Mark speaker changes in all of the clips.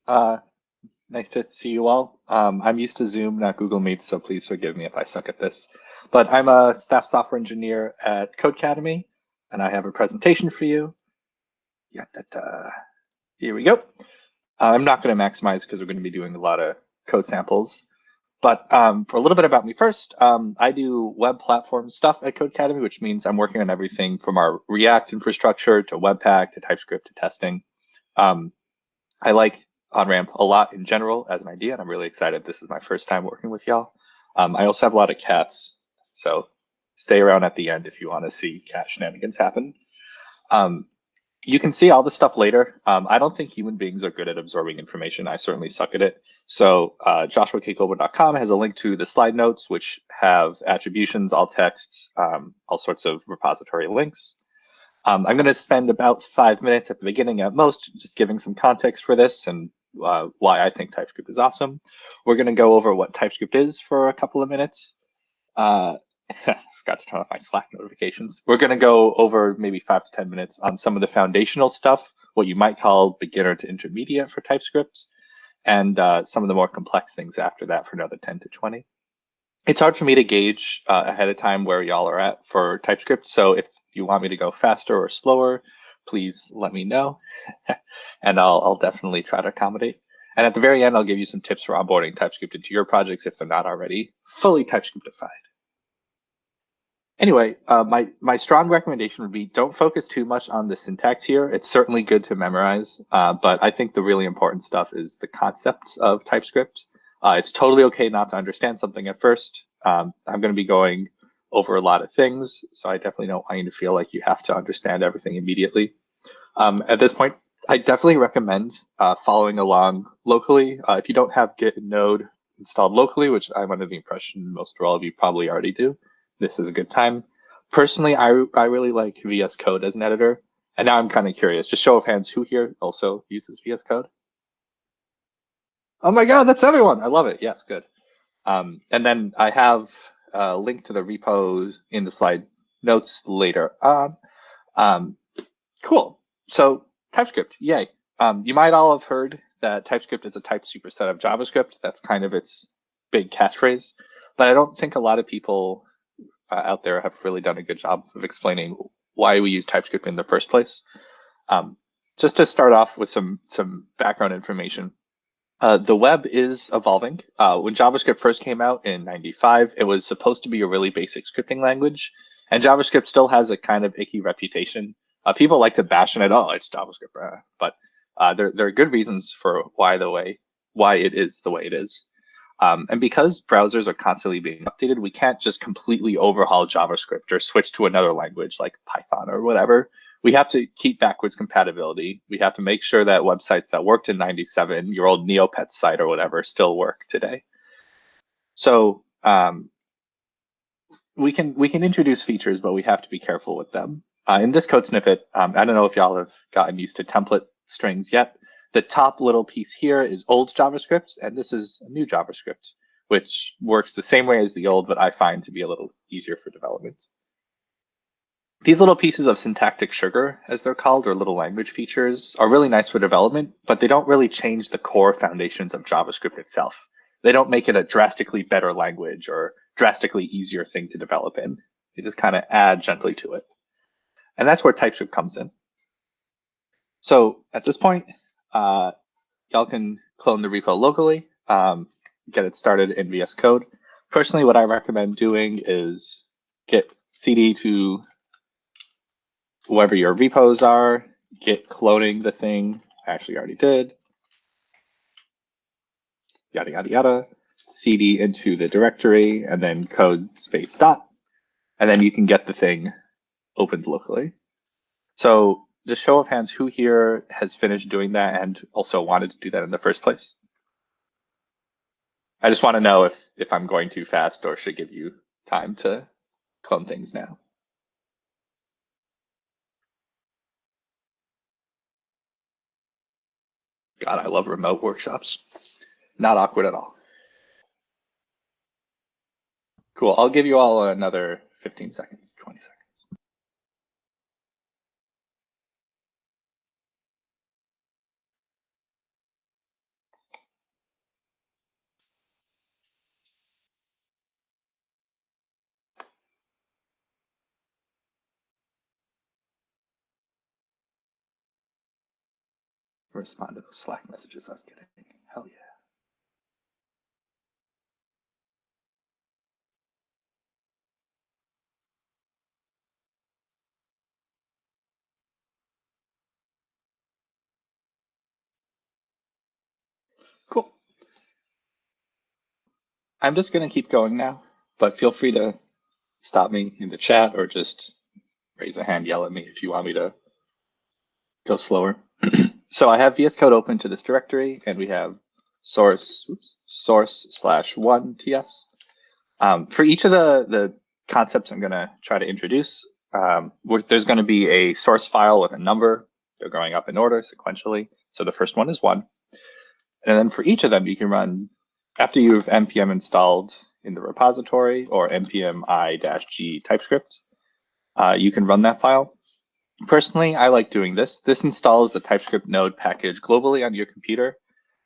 Speaker 1: Uh, Nice to see you all. I'm used to Zoom, not Google Meets, so please forgive me if I suck at this. But I'm a staff software engineer at Codecademy, and I have a presentation for you. Yeah, here we go. I'm not going to maximize because we're going to be doing a lot of code samples. But for a little bit about me first, I do web platform stuff at Codecademy, which means I'm working on everything from our React infrastructure to Webpack to TypeScript to testing. Um, I like OnRamp a lot in general as an idea, and I'm really excited. This is my first time working with y'all. I also have a lot of cats, so stay around at the end if you want to see cat shenanigans happen. Um, you can see all the stuff later. I don't think human beings are good at absorbing information. I certainly suck at it. So joshuakgoldberg.com has a link to the slide notes, which have attributions, alt texts, all sorts of repository links. I'm going to spend about 5 minutes at the beginning at most, just giving some context for this and why I think TypeScript is awesome. We're going to go over what TypeScript is for a couple of minutes. Uh, Forgot to turn off my Slack notifications. We're going to go over maybe 5 to 10 minutes on some of the foundational stuff, what you might call beginner to intermediate for TypeScript, and some of the more complex things after that for another 10 to 20. It's hard for me to gauge ahead of time where y'all are at for TypeScript. So if you want me to go faster or slower, please let me know, and I'll definitely try to accommodate. And at the very end, I'll give you some tips for onboarding TypeScript into your projects if they're not already fully TypeScriptified. Anyway, my strong recommendation would be don't focus too much on the syntax here. It's certainly good to memorize, but I think the really important stuff is the concepts of TypeScript. It's totally okay not to understand something at first. I'm going to be going over a lot of things, so I definitely don't want you to feel like you have to understand everything immediately. At this point, I definitely recommend following along locally. If you don't have Git and Node installed locally, which I'm under the impression most or all of you probably already do, this is a good time. Personally, I really like VS Code as an editor. And now I'm kind of curious, just show of hands, who here also uses VS Code? Oh my God, that's everyone. I love it. Yes, good. And then I have a link to the repos in the slide notes later on. Um, cool. So TypeScript, yay. You might all have heard that TypeScript is a type superset of JavaScript. That's kind of its big catchphrase. But I don't think a lot of people out there have really done a good job of explaining why we use TypeScript in the first place. Just to start off with some background information, the web is evolving. When JavaScript first came out in 95, it was supposed to be a really basic scripting language, and JavaScript still has a kind of icky reputation. People like to bash on it, oh, it's JavaScript, but there are good reasons for why it is the way it is. And because browsers are constantly being updated, we can't just completely overhaul JavaScript or switch to another language like Python or whatever. We have to keep backwards compatibility. We have to make sure that websites that worked in 97, your old Neopets site or whatever, still work today. So we can introduce features, but we have to be careful with them. In this code snippet, I don't know if y'all have gotten used to template strings yet. The top little piece here is old JavaScript, and this is a new JavaScript, which works the same way as the old, but I find to be a little easier for development. These little pieces of syntactic sugar, as they're called, or little language features, are really nice for development, but they don't really change the core foundations of JavaScript itself. They don't make it a drastically better language or drastically easier thing to develop in. They just kind of add gently to it. And that's where TypeScript comes in. So at this point, y'all can clone the repo locally, get it started in VS Code. Personally, what I recommend doing is get cd to wherever your repos are, git cloning the thing. I actually already did. Yada, yada, yada. cd into the directory, and then code space dot. And then you can get the thing opened locally. So just show of hands, who here has finished doing that and also wanted to do that in the first place? I just want to know if I'm going too fast or should give you time to clone things now. God, I love remote workshops. Not awkward at all. Cool. I'll give you all another 15 seconds, 20 seconds. respond to those Slack messages I was getting. Hell yeah. Cool. I'm just going to keep going now, but feel free to stop me in the chat or just raise a hand, yell at me if you want me to go slower. So I have VS Code open to this directory, and we have source/1 TS. For each of the concepts I'm going to try to introduce, there's going to be a source file with a number. They're going up in order sequentially. So the first one is 1. And then for each of them, you can run, after you've npm installed in the repository or npm i-g Typescript, you can run that file. Personally, I like doing this. This installs the TypeScript node package globally on your computer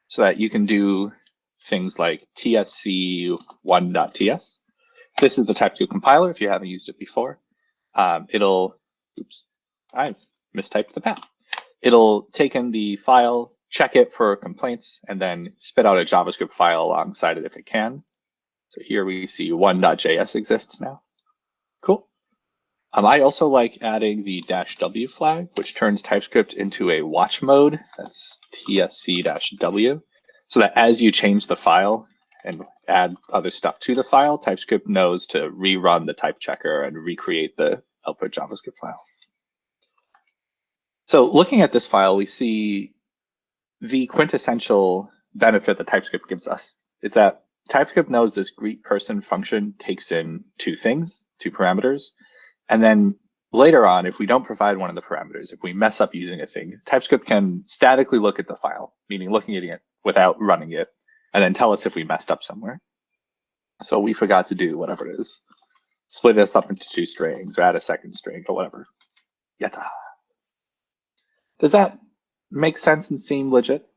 Speaker 1: so that you can do things like tsc1.ts. This is the TypeScript compiler if you haven't used it before. Oops, I mistyped the path. It'll take in the file, check it for complaints, and then spit out a JavaScript file alongside it if it can. So here we see 1.js exists now. Cool. I also like adding the -w flag, which turns TypeScript into a watch mode. That's tsc-w, so that as you change the file and add other stuff to the file, TypeScript knows to rerun the type checker and recreate the output JavaScript file. So looking at this file, we see the quintessential benefit that TypeScript gives us is that TypeScript knows this greetPerson function takes in 2 parameters. And then later on, if we don't provide one of the parameters, if we mess up using a thing, TypeScript can statically look at the file, meaning looking at it without running it, and then tell us if we messed up somewhere. So we forgot to do whatever it is. Split this up into 2 strings or add a second string or whatever. Yatta. Does that make sense and seem legit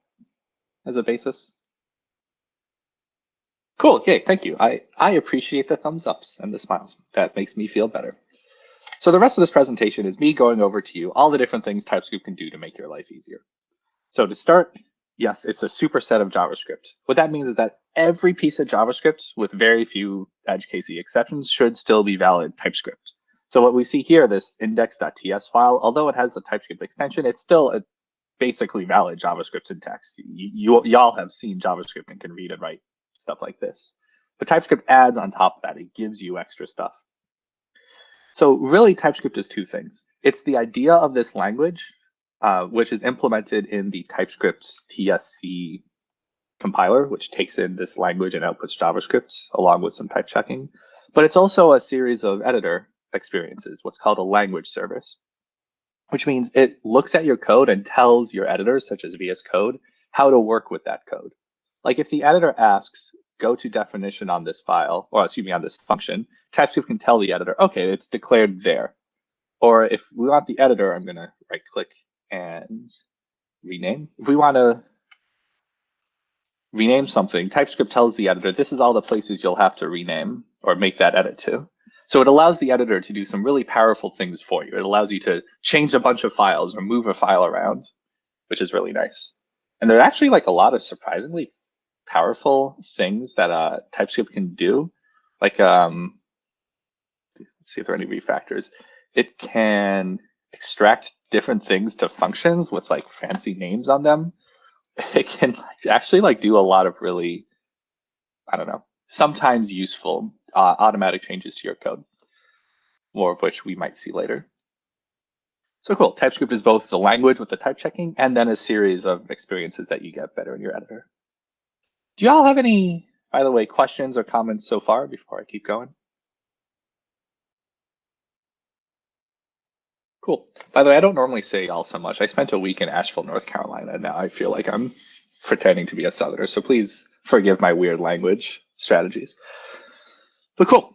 Speaker 1: as a basis? Cool, yay, thank you. I appreciate the thumbs ups and the smiles. That makes me feel better. So the rest of this presentation is me going over to you all the different things TypeScript can do to make your life easier. So to start, yes, it's a superset of JavaScript. What that means is that every piece of JavaScript, with very few edge case exceptions, should still be valid TypeScript. So what we see here, this index.ts file, although it has the TypeScript extension, it's still a basically valid JavaScript syntax. Y'all have seen JavaScript and can read and write stuff like this. But TypeScript adds on top of that. It gives you extra stuff. So really, TypeScript is 2 things. It's the idea of this language, which is implemented in the TypeScript TSC compiler, which takes in this language and outputs JavaScript along with some type checking. But it's also a series of editor experiences, what's called a language service, which means it looks at your code and tells your editors, such as VS Code, how to work with that code. Like if the editor asks, go to definition on this file, or excuse me, on this function, TypeScript can tell the editor, okay, it's declared there. Or if we want the editor, I'm going to right click and rename. If we want to rename something, TypeScript tells the editor, this is all the places you'll have to rename or make that edit to. So it allows the editor to do some really powerful things for you. It allows you to change a bunch of files or move a file around, which is really nice. And there are actually like a lot of surprisingly powerful things that TypeScript can do. Like, let's see if there are any refactors. It can extract different things to functions with like fancy names on them. It can actually like do a lot of really, I don't know, sometimes useful automatic changes to your code, more of which we might see later. So cool, TypeScript is both the language with the type checking and then a series of experiences that you get better in your editor. Do y'all have any, by the way, questions or comments so far before I keep going? Cool. By the way, I don't normally say y'all so much. I spent a week in Asheville, North Carolina, and now I feel like I'm pretending to be a Southerner. So please forgive my weird language strategies. But cool.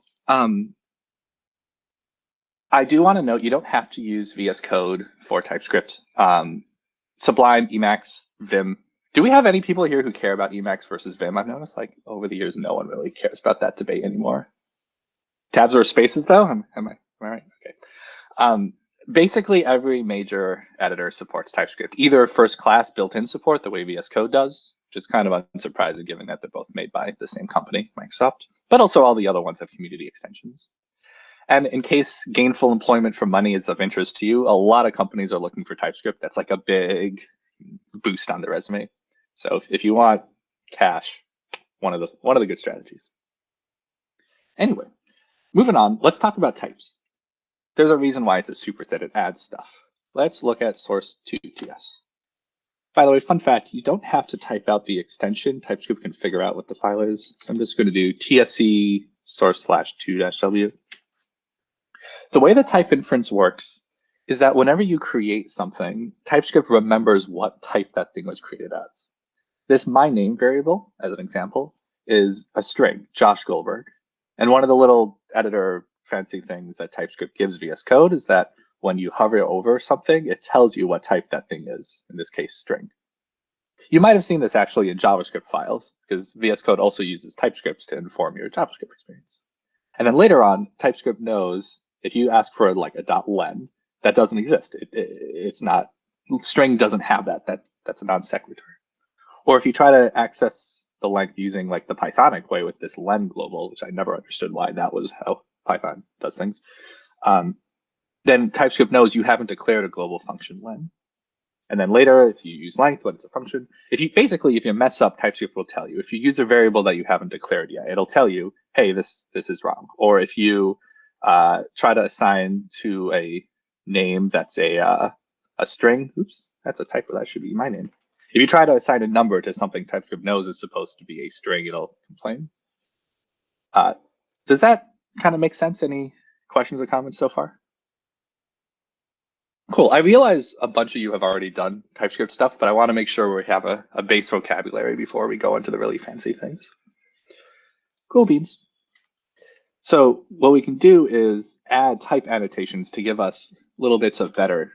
Speaker 1: I do want to note you don't have to use VS Code for TypeScript. Sublime, Emacs, Vim. Do we have any people here who care about Emacs versus Vim? I've noticed like over the years, no one really cares about that debate anymore. Tabs or spaces though? Am I right? Okay. Basically, every major editor supports TypeScript, either first class built-in support, the way VS Code does, which is kind of unsurprising given that they're both made by the same company, Microsoft, but also all the other ones have community extensions. And in case gainful employment for money is of interest to you, a lot of companies are looking for TypeScript. That's like a big boost on the resume. So if you want cash, one of the good strategies. Anyway, moving on, let's talk about types. There's a reason why it's a superset. It adds stuff. Let's look at source2ts. By the way, fun fact, you don't have to type out the extension. TypeScript can figure out what the file is. So I'm just going to do tsc source/2-w. The way the type inference works is that whenever you create something, TypeScript remembers what type that thing was created as. This myName variable, as an example, is a string, Josh Goldberg. And one of the little editor fancy things that TypeScript gives VS Code is that when you hover over something, it tells you what type that thing is, in this case, string. You might have seen this actually in JavaScript files, because VS Code also uses TypeScripts to inform your JavaScript experience. And then later on, TypeScript knows if you ask for like a .len, that doesn't exist. It's not, string doesn't have that. That's a non sequitur. Or if you try to access the length using like the Pythonic way with this len global, which I never understood why that was how Python does things, then TypeScript knows you haven't declared a global function len. And then later, if you use length, when it's a function, if you mess up, TypeScript will tell you. If you use a variable that you haven't declared yet, it'll tell you, hey, this is wrong. Or if you try to assign to a name that's a string, oops, that's a typo, that should be my name. If you try to assign a number to something TypeScript knows is supposed to be a string, it'll complain. Does that kind of make sense? Any questions or comments so far? Cool. I realize a bunch of you have already done TypeScript stuff, but I want to make sure we have a base vocabulary before we go into the really fancy things. Cool beans. So what we can do is add type annotations to give us little bits of better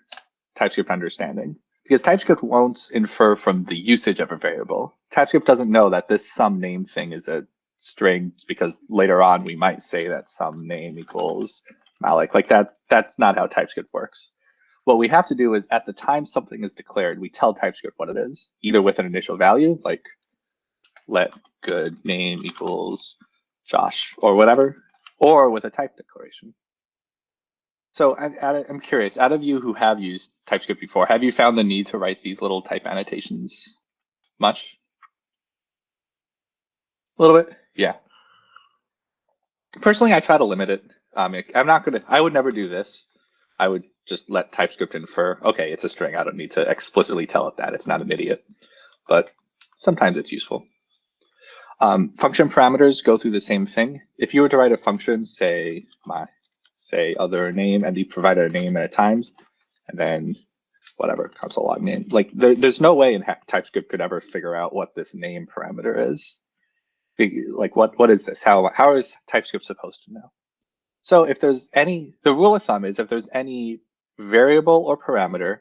Speaker 1: TypeScript understanding. Because TypeScript won't infer from the usage of a variable. TypeScript doesn't know that this some name thing is a string, because later on we might say that some name equals Malik. Like that's not how TypeScript works. What we have to do is at the time something is declared, we tell TypeScript what it is, either with an initial value, like let good name equals Josh or whatever, or with a type declaration. So I'm curious, out of you who have used TypeScript before, have you found the need to write these little type annotations much? A little bit? Yeah. Personally, I try to limit it. I would never do this. I would just let TypeScript infer, okay, it's a string. I don't need to explicitly tell it that. It's not an idiot. But sometimes it's useful. Function parameters go through the same thing. If you were to write a function, say other name, and you provide a name at a times, and then whatever console log name. Like there's no way in TypeScript could ever figure out what this name parameter is. Like what is this? How is TypeScript supposed to know? So if there's the rule of thumb is if there's any variable or parameter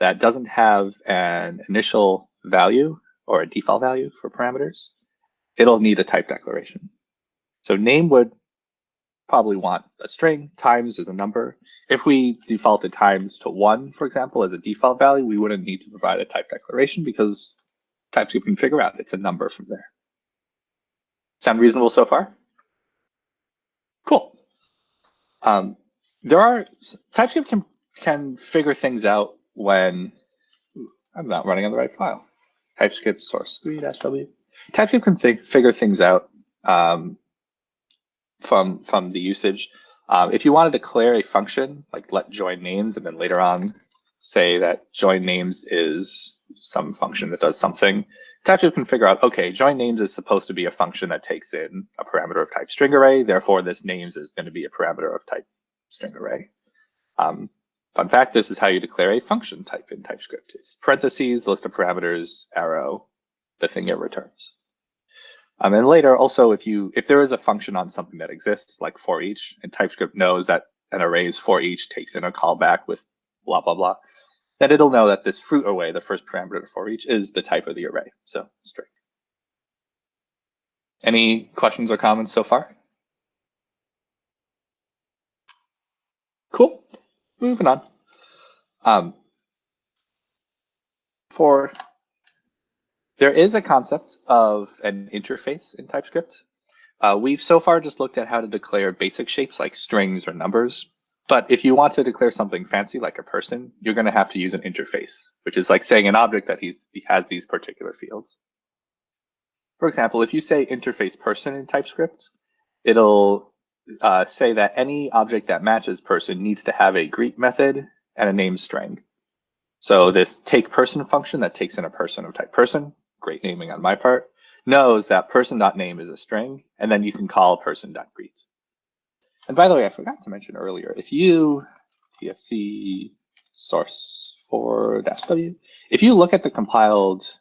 Speaker 1: that doesn't have an initial value or a default value for parameters, it'll need a type declaration. So name would probably want a string, times is a number. If we defaulted times to 1, for example, as a default value, we wouldn't need to provide a type declaration because TypeScript can figure out it's a number from there. Sound reasonable so far? Cool. TypeScript can figure things out when I'm not running on the right file. TypeScript source3-w. TypeScript can figure things out from the usage. If you want to declare a function like let join names and then later on say that join names is some function that does something, TypeScript can figure out, okay, join names is supposed to be a function that takes in a parameter of type string array. Therefore, this names is going to be a parameter of type string array. Fun fact, this is how you declare a function type in TypeScript. It's parentheses, list of parameters, arrow, the thing it returns. And later, also, if there is a function on something that exists, like for each, and TypeScript knows that an array's for each takes in a callback with blah, blah, blah, then it'll know that this fruit array, the first parameter for each, is the type of the array, so string. Any questions or comments so far? Cool. Moving on. There is a concept of an interface in TypeScript. We've so far just looked at how to declare basic shapes like strings or numbers. But if you want to declare something fancy like a person, you're going to have to use an interface, which is like saying an object that he has these particular fields. For example, if you say interface person in TypeScript, it'll say that any object that matches person needs to have a greet method and a name string. So this take person function that takes in a person of type person, great naming on my part, knows that person.name is a string, and then you can call person.greet. And by the way, I forgot to mention earlier, if you tsc source for -w, if you look at the compiled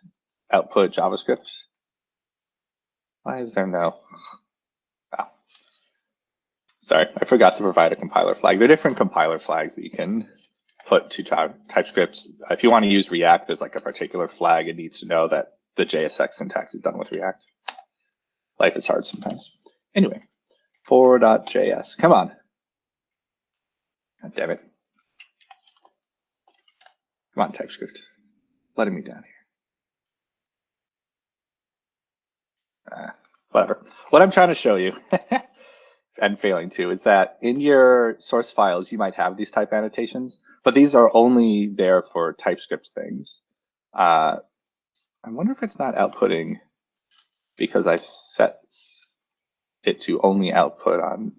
Speaker 1: output JavaScript, why is there no? Oh, sorry, I forgot to provide a compiler flag. There are different compiler flags that you can put to TypeScript. If you want to use React, there's like a particular flag. It needs to know that the JSX syntax is done with React. Life is hard sometimes. Anyway, for.js, come on. God damn it. Come on, TypeScript. Letting me down here. Whatever. What I'm trying to show you, and failing to, is that in your source files, you might have these type annotations, but these are only there for TypeScript things. I wonder if it's not outputting because I've set it to only output on.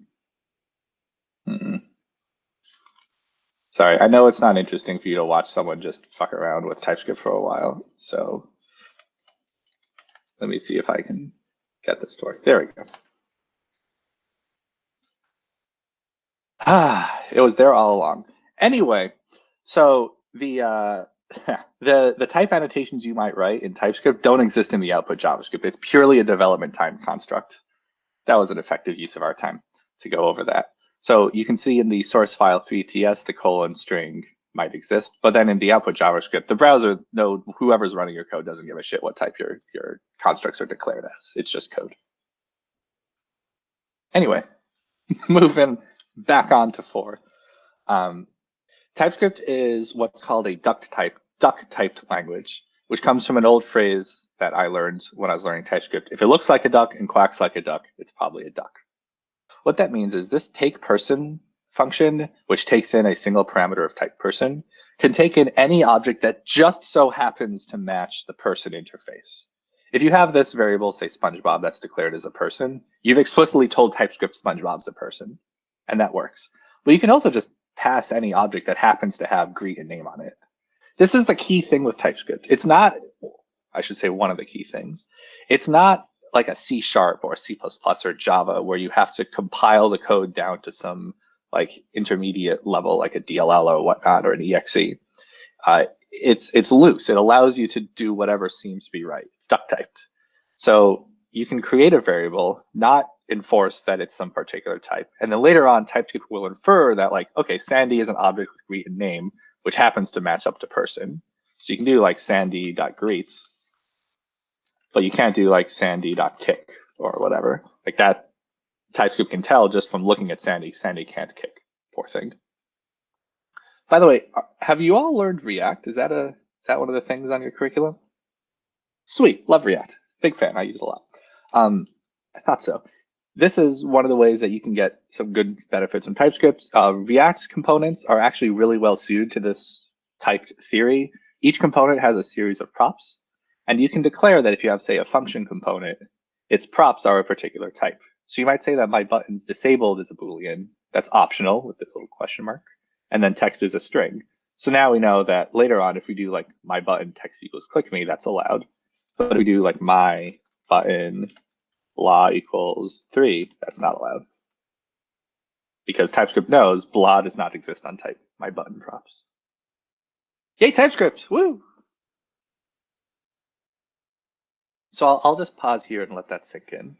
Speaker 1: Sorry, I know it's not interesting for you to watch someone just fuck around with TypeScript for a while. So let me see if I can get this to work. There we go. It was there all along. Anyway, so the the type annotations you might write in TypeScript don't exist in the output JavaScript. It's purely a development time construct. That was an effective use of our time to go over that. So you can see in the source file 3ts, the colon string might exist, but then in the output JavaScript, the browser node, whoever's running your code doesn't give a shit what type your constructs are declared as. It's just code. Anyway, moving back on to 4. TypeScript is what's called a duck-typed language, which comes from an old phrase that I learned when I was learning TypeScript. If it looks like a duck and quacks like a duck, it's probably a duck. What that means is this take person function, which takes in a single parameter of type person, can take in any object that just so happens to match the person interface. If you have this variable, say SpongeBob, that's declared as a person, you've explicitly told TypeScript SpongeBob's a person, and that works. But you can also just pass any object that happens to have greet and name on it. This is the key thing with TypeScript. It's not, I should say one of the key things. It's not like a C# or C++ or Java where you have to compile the code down to some like intermediate level, like a DLL or whatnot, or an exe. It's loose. It allows you to do whatever seems to be right. It's duck typed. So you can create a variable, not enforce that it's some particular type. And then later on, TypeScript will infer that like, okay, Sandy is an object with greet and name, which happens to match up to person. So you can do like sandy.greet, but you can't do like sandy.kick or whatever. Like that TypeScript can tell just from looking at Sandy, Sandy can't kick, poor thing. By the way, have you all learned React? Is that one of the things on your curriculum? Sweet, love React. Big fan, I use it a lot. I thought so. This is one of the ways that you can get some good benefits from TypeScript. React components are actually really well suited to this typed theory. Each component has a series of props. And you can declare that if you have, say, a function component, its props are a particular type. So you might say that my button's disabled is a Boolean. That's optional with this little question mark. And then text is a string. So now we know that later on, if we do like my button text equals click me, that's allowed. But if we do like my button blah equals 3, that's not allowed. Because TypeScript knows blah does not exist on type my button props. Yay, TypeScript, woo! So I'll just pause here and let that sink in.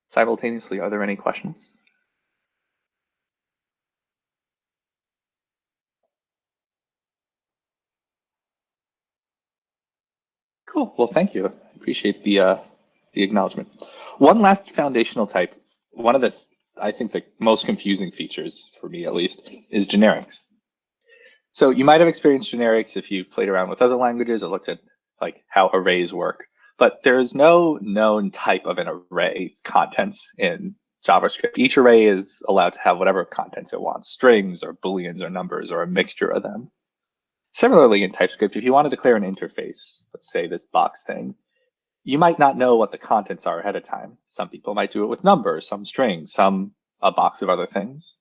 Speaker 1: Simultaneously, are there any questions? Cool. Well, thank you. I appreciate the acknowledgement. One last foundational type. One of I think the most confusing features for me, at least, is generics. So you might have experienced generics if you've played around with other languages or looked at like how arrays work, but there's no known type of an array's contents in JavaScript. Each array is allowed to have whatever contents it wants, strings or booleans or numbers or a mixture of them. Similarly, in TypeScript, if you want to declare an interface, let's say this box thing, you might not know what the contents are ahead of time. Some people might do it with numbers, some strings, some a box of other things.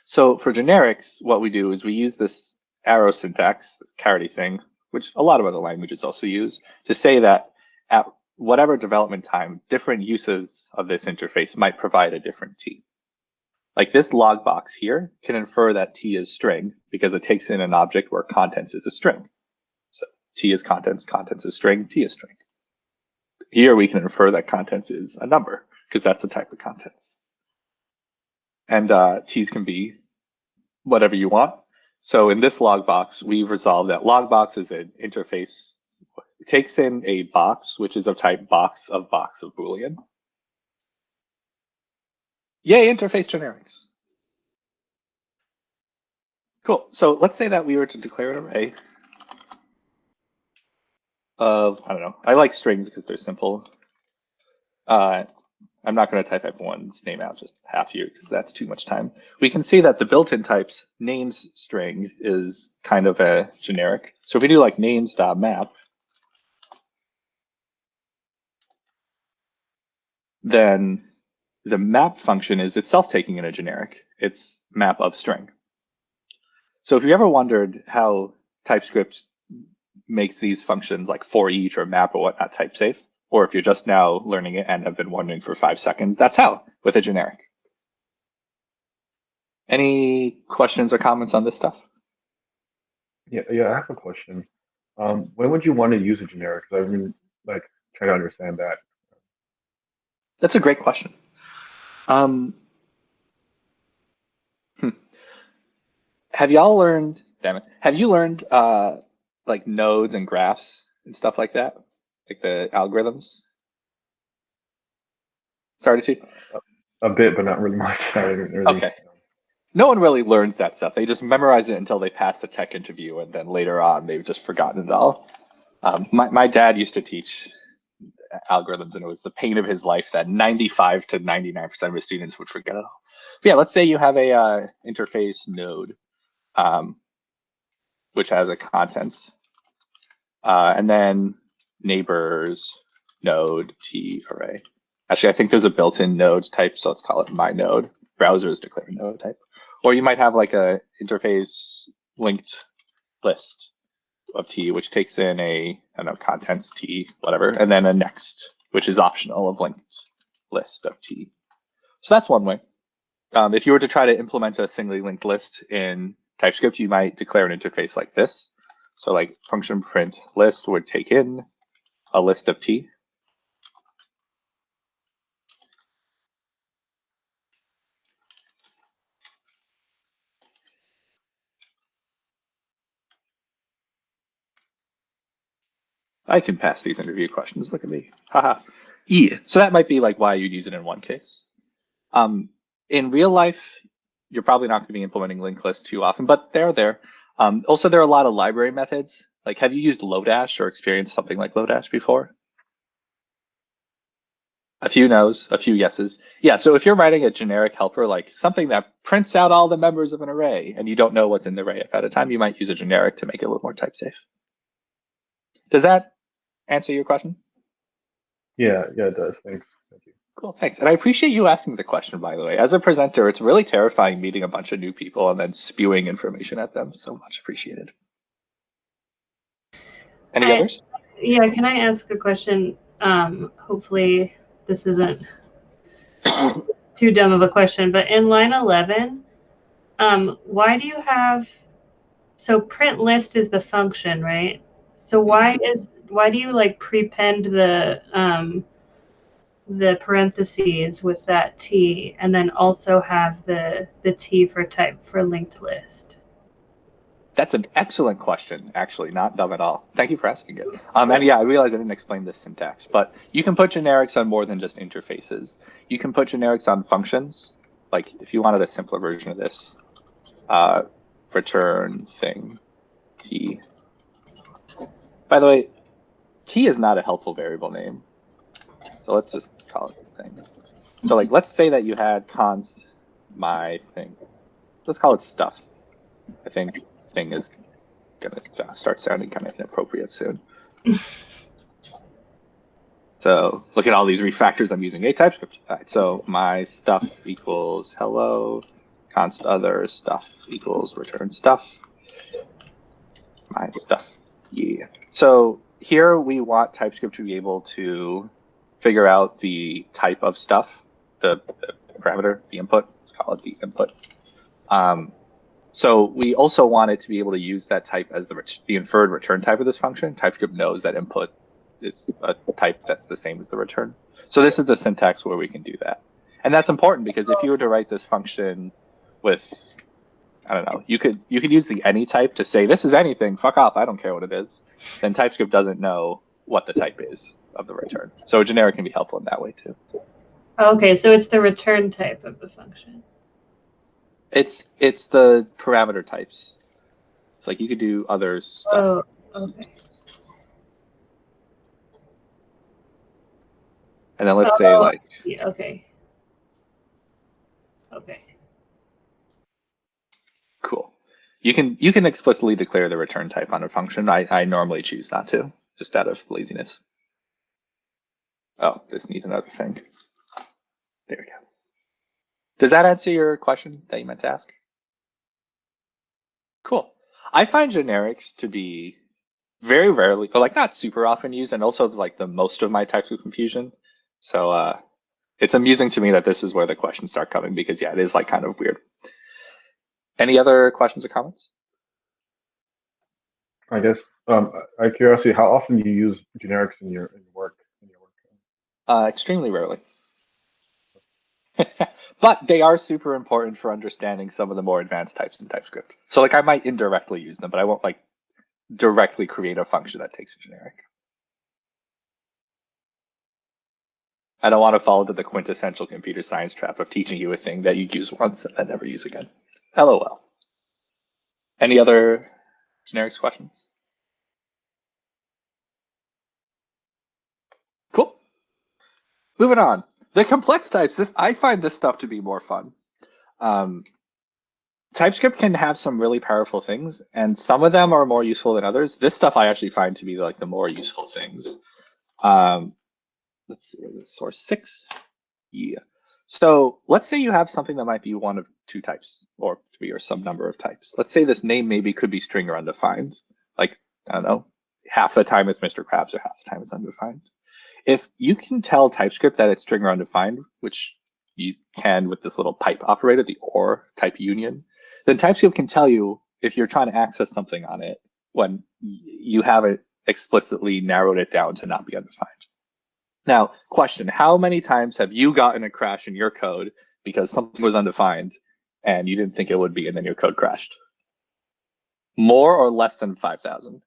Speaker 1: So for generics, what we do is we use this arrow syntax, this carety thing, which a lot of other languages also use, to say that at whatever development time, different uses of this interface might provide a different T. Like this log box here can infer that T is string because it takes in an object where contents is a string. So T is contents, contents is string, T is string. Here we can infer that contents is a number because that's the type of contents. And T's can be whatever you want. So in this log box, we've resolved that log box is an interface. It takes in a box, which is of type box of Boolean. Yay, interface generics. Cool. So let's say that we were to declare an array of, I don't know, I like strings because they're simple. I'm not going to type everyone's name out just half here because that's too much time. We can see that the built-in types names string is kind of a generic. So if we do like names.map, then the map function is itself taking in a generic. It's map of string. So if you ever wondered how TypeScript makes these functions like for each or map or whatnot type safe, or if you're just now learning it and have been wondering for 5 seconds, that's how, with a generic. Any questions or comments on this stuff?
Speaker 2: Yeah, I have a question. When would you want to use a generic? Because I've been like trying to understand that.
Speaker 1: That's a great question. Have y'all learned, damn it, have you learned like nodes and graphs and stuff like that? Like the algorithms? Started to?
Speaker 2: A bit, but not really much. I didn't really.
Speaker 1: Okay. No one really learns that stuff. They just memorize it until they pass the tech interview, and then later on, they've just forgotten it all. My dad used to teach algorithms, and it was the pain of his life that 95 to 99% of his students would forget it all. But yeah, let's say you have a interface node, which has a contents, and then neighbors node t array. Actually, I think there's a built-in node type, so let's call it my node. Browsers declare node type. Or you might have like a interface linked list of T, which takes in a, I don't know, contents T, whatever, and then a next, which is optional of linked list of T. So that's one way. If you were to try to implement a singly linked list in TypeScript, you might declare an interface like this. So like function print list would take in a list of T. I can pass these interview questions. Look at me. Haha. Yeah. So that might be like why you'd use it in one case. In real life, you're probably not going to be implementing linked lists too often, but they're there. Also, there are a lot of library methods. Like, have you used Lodash or experienced something like Lodash before? A few no's, a few yeses. Yeah, so if you're writing a generic helper, like something that prints out all the members of an array, and you don't know what's in the array ahead of time, you might use a generic to make it a little more type safe. Does that answer your question?
Speaker 2: Yeah, it does. Thanks. Thank you.
Speaker 1: Cool, thanks. And I appreciate you asking the question, by the way. As a presenter, it's really terrifying meeting a bunch of new people and then spewing information at them. So much appreciated. Any others?
Speaker 3: Yeah, can I ask a question? Hopefully this isn't too dumb of a question, but in line 11, why do you have, so print list is the function, right? So why do you like prepend the parentheses with that T and then also have the T for type for linked list?
Speaker 1: That's an excellent question, actually, not dumb at all. Thank you for asking it. And yeah, I realize I didn't explain this syntax, but you can put generics on more than just interfaces. You can put generics on functions. Like if you wanted a simpler version of this, for return thing t. By the way, t is not a helpful variable name, so let's just call it thing. So like, let's say that you had const my thing. Let's call it stuff. I think thing is gonna start sounding kind of inappropriate soon. So look at all these refactors I'm using. A TypeScript. All right, so my stuff equals hello, const other stuff equals return stuff. My stuff. Yeah. So here we want TypeScript to be able to figure out the type of stuff, the parameter, the input. Let's call it the input. So we also want it to be able to use that type as the inferred return type of this function. TypeScript knows that input is a type that's the same as the return. So this is the syntax where we can do that. And that's important because if you were to write this function with, I don't know, you could use the any type to say, this is anything, fuck off, I don't care what it is. Then TypeScript doesn't know what the type is of the return. So a generic can be helpful in that way too.
Speaker 3: Okay, so it's the return type of the function.
Speaker 1: It's the parameter types. It's like you could do other stuff.
Speaker 3: Oh, okay.
Speaker 1: And then let's say like,
Speaker 3: yeah, okay. Okay.
Speaker 1: cool. You can explicitly declare the return type on a function. I normally choose not to, just out of laziness. Oh, this needs another thing. There we go. Does that answer your question that you meant to ask? Cool. I find generics to be very rarely, but like not super often used, and also like the most of my types of confusion. So it's amusing to me that this is where the questions start coming because yeah, it is like kind of weird. Any other questions or comments?
Speaker 2: I guess out of curiosity, how often do you use generics in your work?
Speaker 1: Extremely rarely. But they are super important for understanding some of the more advanced types in TypeScript. So like I might indirectly use them, but I won't like directly create a function that takes a generic. I don't want to fall into the quintessential computer science trap of teaching you a thing that you use once and then never use again. LOL. Any other generics questions? Cool. Moving on. The complex types, I find this stuff to be more fun. TypeScript can have some really powerful things, and some of them are more useful than others. This stuff I actually find to be like the more useful things. Let's see, is it source 6? Yeah. So let's say you have something that might be one of two types, or three, or some number of types. Let's say this name maybe could be string or undefined. Like, I don't know, half the time it's Mr. Krabs or half the time it's undefined. If you can tell TypeScript that it's string or undefined, which you can with this little pipe operator, the or type union, then TypeScript can tell you if you're trying to access something on it when you haven't explicitly narrowed it down to not be undefined. Now, question, how many times have you gotten a crash in your code because something was undefined and you didn't think it would be, and then your code crashed? More or less than 5,000?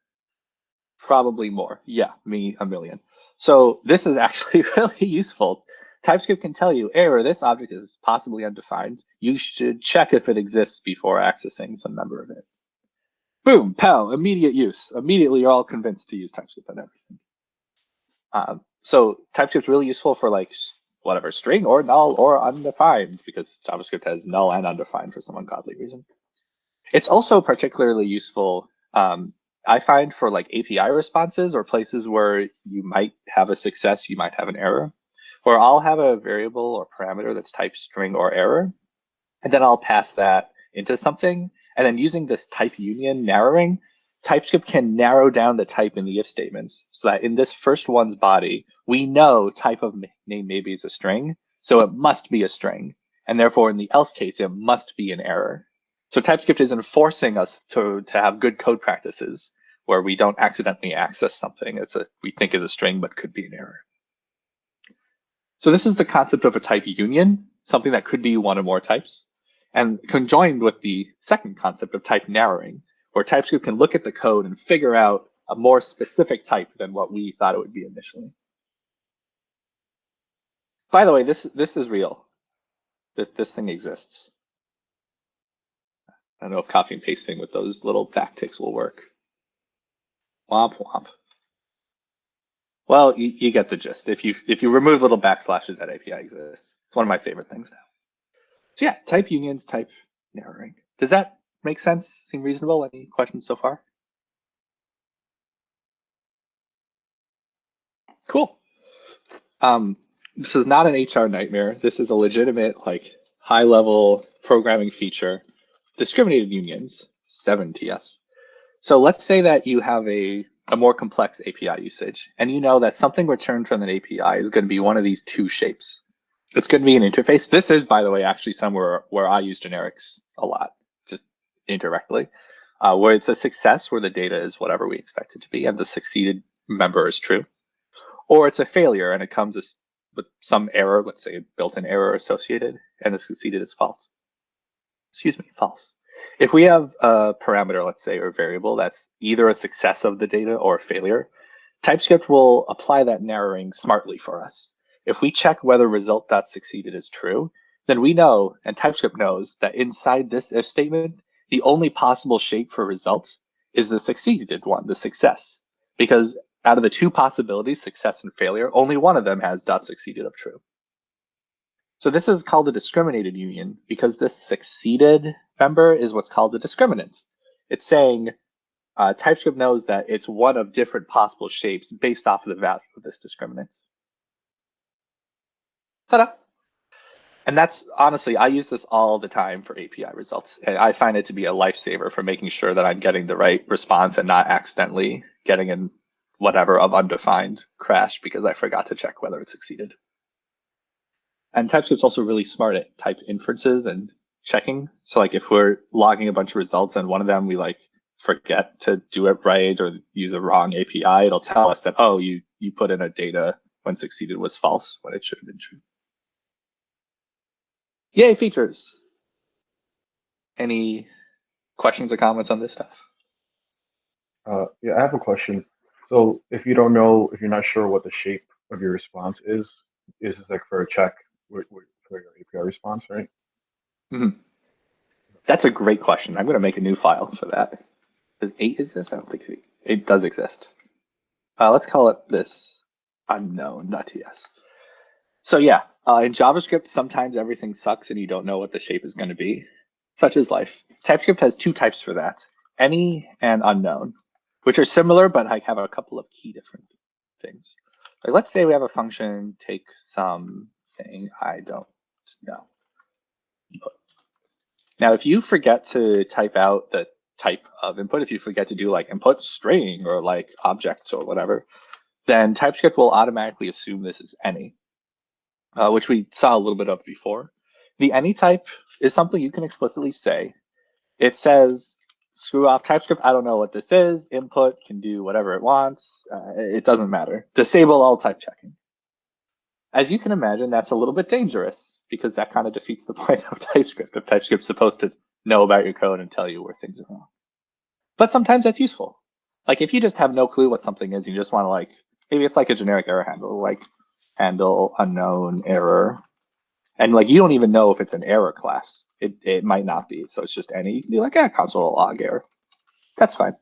Speaker 1: Probably more. Yeah, me, a million. So this is actually really useful. TypeScript can tell you, error, this object is possibly undefined. You should check if it exists before accessing some member of it. Boom, pow, immediate use. Immediately you're all convinced to use TypeScript on everything. So TypeScript's really useful for like whatever, string or null or undefined, because JavaScript has null and undefined for some ungodly reason. It's also particularly useful, I find, for like API responses or places where you might have a success, you might have an error, where I'll have a variable or parameter that's type string or error, and then I'll pass that into something. And then using this type union narrowing, TypeScript can narrow down the type in the if statements so that in this first one's body, we know type of name maybe is a string, so it must be a string. And therefore, in the else case, it must be an error. So TypeScript is enforcing us to have good code practices where we don't accidentally access something we think is a string but could be an error. So this is the concept of a type union, something that could be one or more types, and conjoined with the second concept of type narrowing, where TypeScript can look at the code and figure out a more specific type than what we thought it would be initially. By the way, this is real. This thing exists. I don't know if copy and pasting with those little backticks will work. Womp womp. Well, you get the gist. If you remove little backslashes, that API exists. It's one of my favorite things now. So yeah, type unions, type narrowing. Does that make sense? Seem reasonable? Any questions so far? Cool. This is not an HR nightmare. This is a legitimate, like, high-level programming feature. Discriminated unions, 7 TS. So let's say that you have a more complex API usage, and you know that something returned from an API is going to be one of these two shapes. It's going to be an interface. This is, by the way, actually somewhere where I use generics a lot, just indirectly, where it's a success where the data is whatever we expect it to be, and the succeeded member is true. Or it's a failure and it comes with some error, let's say a built-in error associated, and the succeeded is false. Excuse me, false. If we have a parameter, let's say, or a variable that's either a success of the data or a failure, TypeScript will apply that narrowing smartly for us. If we check whether result.succeeded is true, then we know, and TypeScript knows, that inside this if statement, the only possible shape for results is the succeeded one, the success. Because out of the two possibilities, success and failure, only one of them has .succeeded of true. So this is called a discriminated union because this succeeded member is what's called the discriminant. It's saying TypeScript knows that it's one of different possible shapes based off of the value of this discriminant. Ta-da! And that's, honestly, I use this all the time for API results. And I find it to be a lifesaver for making sure that I'm getting the right response and not accidentally getting in whatever of undefined crash because I forgot to check whether it succeeded. And TypeScript's also really smart at type inferences and checking. So like if we're logging a bunch of results and one of them we like forget to do it right or use a wrong API, it'll tell us that, oh, you put in a data when succeeded was false when it should have been true. Yay, features. Any questions or comments on this stuff?
Speaker 2: Yeah, I have a question. So if you don't know, if you're not sure what the shape of your response is this like for a check for your API response, right?
Speaker 1: Mm-hmm. That's a great question. I'm going to make a new file for that. Does 8 exist? I don't think it does exist. Let's call it this unknown.ts. So yeah, in JavaScript, sometimes everything sucks and you don't know what the shape is going to be. Such is life. TypeScript has 2 types for that, any and unknown, which are similar, but like have a couple of key different things. Like let's say we have a function take something I don't know. Now, if you forget to type out the type of input, if you forget to do like input string or like objects or whatever, then TypeScript will automatically assume this is any, which we saw a little bit of before. The any type is something you can explicitly say. It says, screw off TypeScript, I don't know what this is. Input can do whatever it wants. It doesn't matter. Disable all type checking. As you can imagine, that's a little bit dangerous because that kind of defeats the point of TypeScript. If TypeScript's supposed to know about your code and tell you where things are wrong. But sometimes that's useful. Like if you just have no clue what something is, you just want to like, maybe it's like a generic error handle, like handle unknown error. And like you don't even know if it's an error class. It might not be. So it's just any, you can be like, console log error. That's fine.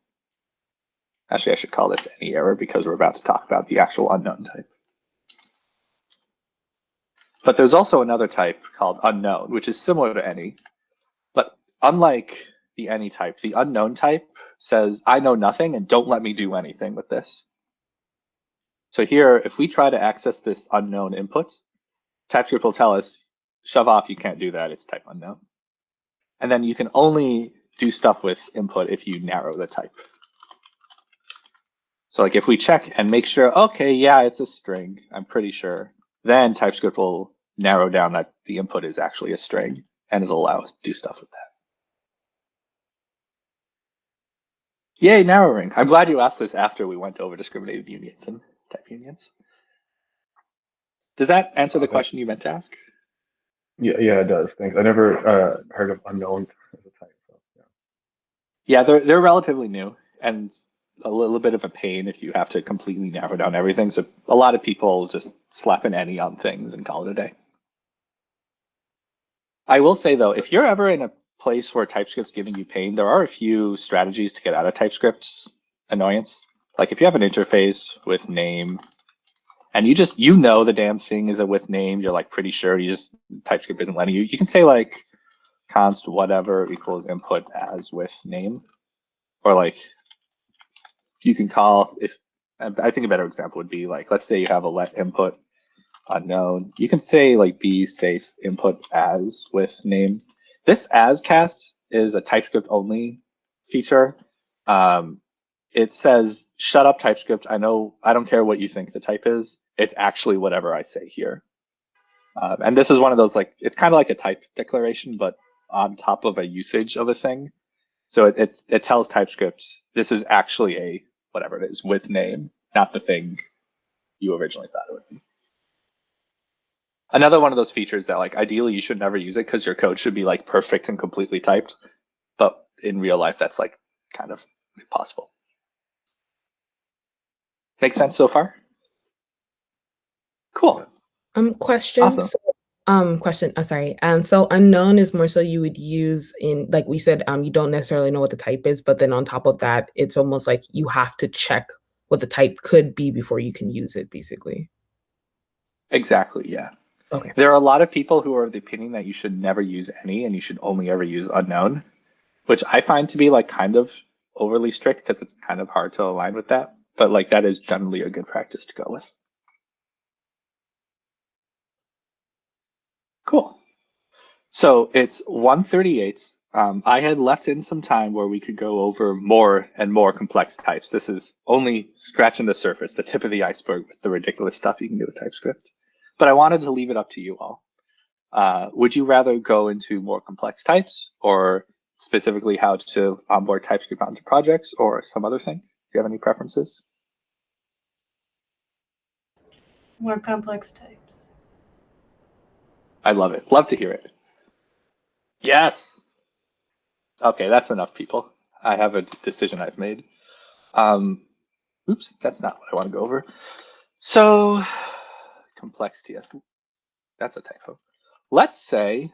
Speaker 1: Actually, I should call this any error because we're about to talk about the actual unknown type. But there's also another type called unknown, which is similar to any. But unlike the any type, the unknown type says, I know nothing and don't let me do anything with this. So here, if we try to access this unknown input, TypeScript will tell us, shove off, you can't do that, it's type unknown. And then you can only do stuff with input if you narrow the type. So like if we check and make sure, okay, yeah, it's a string, I'm pretty sure, then TypeScript will narrow down that the input is actually a string, and it'll allow us to do stuff with that. Yay, narrowing. I'm glad you asked this after we went over discriminated unions and type unions. Does that answer the question you meant to ask?
Speaker 2: Yeah, it does. Thanks. I never heard of unknown as a type. So,
Speaker 1: yeah, they're relatively new and a little bit of a pain if you have to completely narrow down everything. So a lot of people just slap an any on things and call it a day. I will say though, if you're ever in a place where TypeScript's giving you pain, there are a few strategies to get out of TypeScript's annoyance. Like if you have an interface with name and you know the damn thing is a with name, you're like pretty sure TypeScript isn't letting you. You can say like const whatever equals input as with name, or like you can call I think a better example would be like, let's say you have a let input unknown. You can say like be safe input as with name. This as cast is a TypeScript only feature. It says shut up TypeScript. I don't care what you think the type is. It's actually whatever I say here. And this is one of those, like, it's kind of like a type declaration, but on top of a usage of a thing. So it tells TypeScript this is actually a whatever it is with name, not the thing you originally thought it would be. Another one of those features that like ideally you should never use it because your code should be like perfect and completely typed, but in real life that's like kind of impossible. Make sense so far? Cool.
Speaker 4: Question.
Speaker 1: Awesome.
Speaker 4: So, question. Sorry. So unknown is more so you would use in, like we said, you don't necessarily know what the type is, but then on top of that, it's almost like you have to check what the type could be before you can use it, basically.
Speaker 1: Exactly. Yeah.
Speaker 4: Okay.
Speaker 1: There are a lot of people who are of the opinion that you should never use any and you should only ever use unknown, which I find to be like kind of overly strict because it's kind of hard to align with that. But like that is generally a good practice to go with. Cool. So it's 1:38. I had left in some time where we could go over more and more complex types. This is only scratching the surface, the tip of the iceberg with the ridiculous stuff you can do with TypeScript. But I wanted to leave it up to you all. Would you rather go into more complex types or specifically how to onboard TypeScript onto projects or some other thing? Do you have any preferences?
Speaker 3: More complex types.
Speaker 1: I love it. Love to hear it. Yes. Okay, that's enough, people. I have a decision I've made. Oops, that's not what I want to go over. So, complexity, that's a typo. Let's say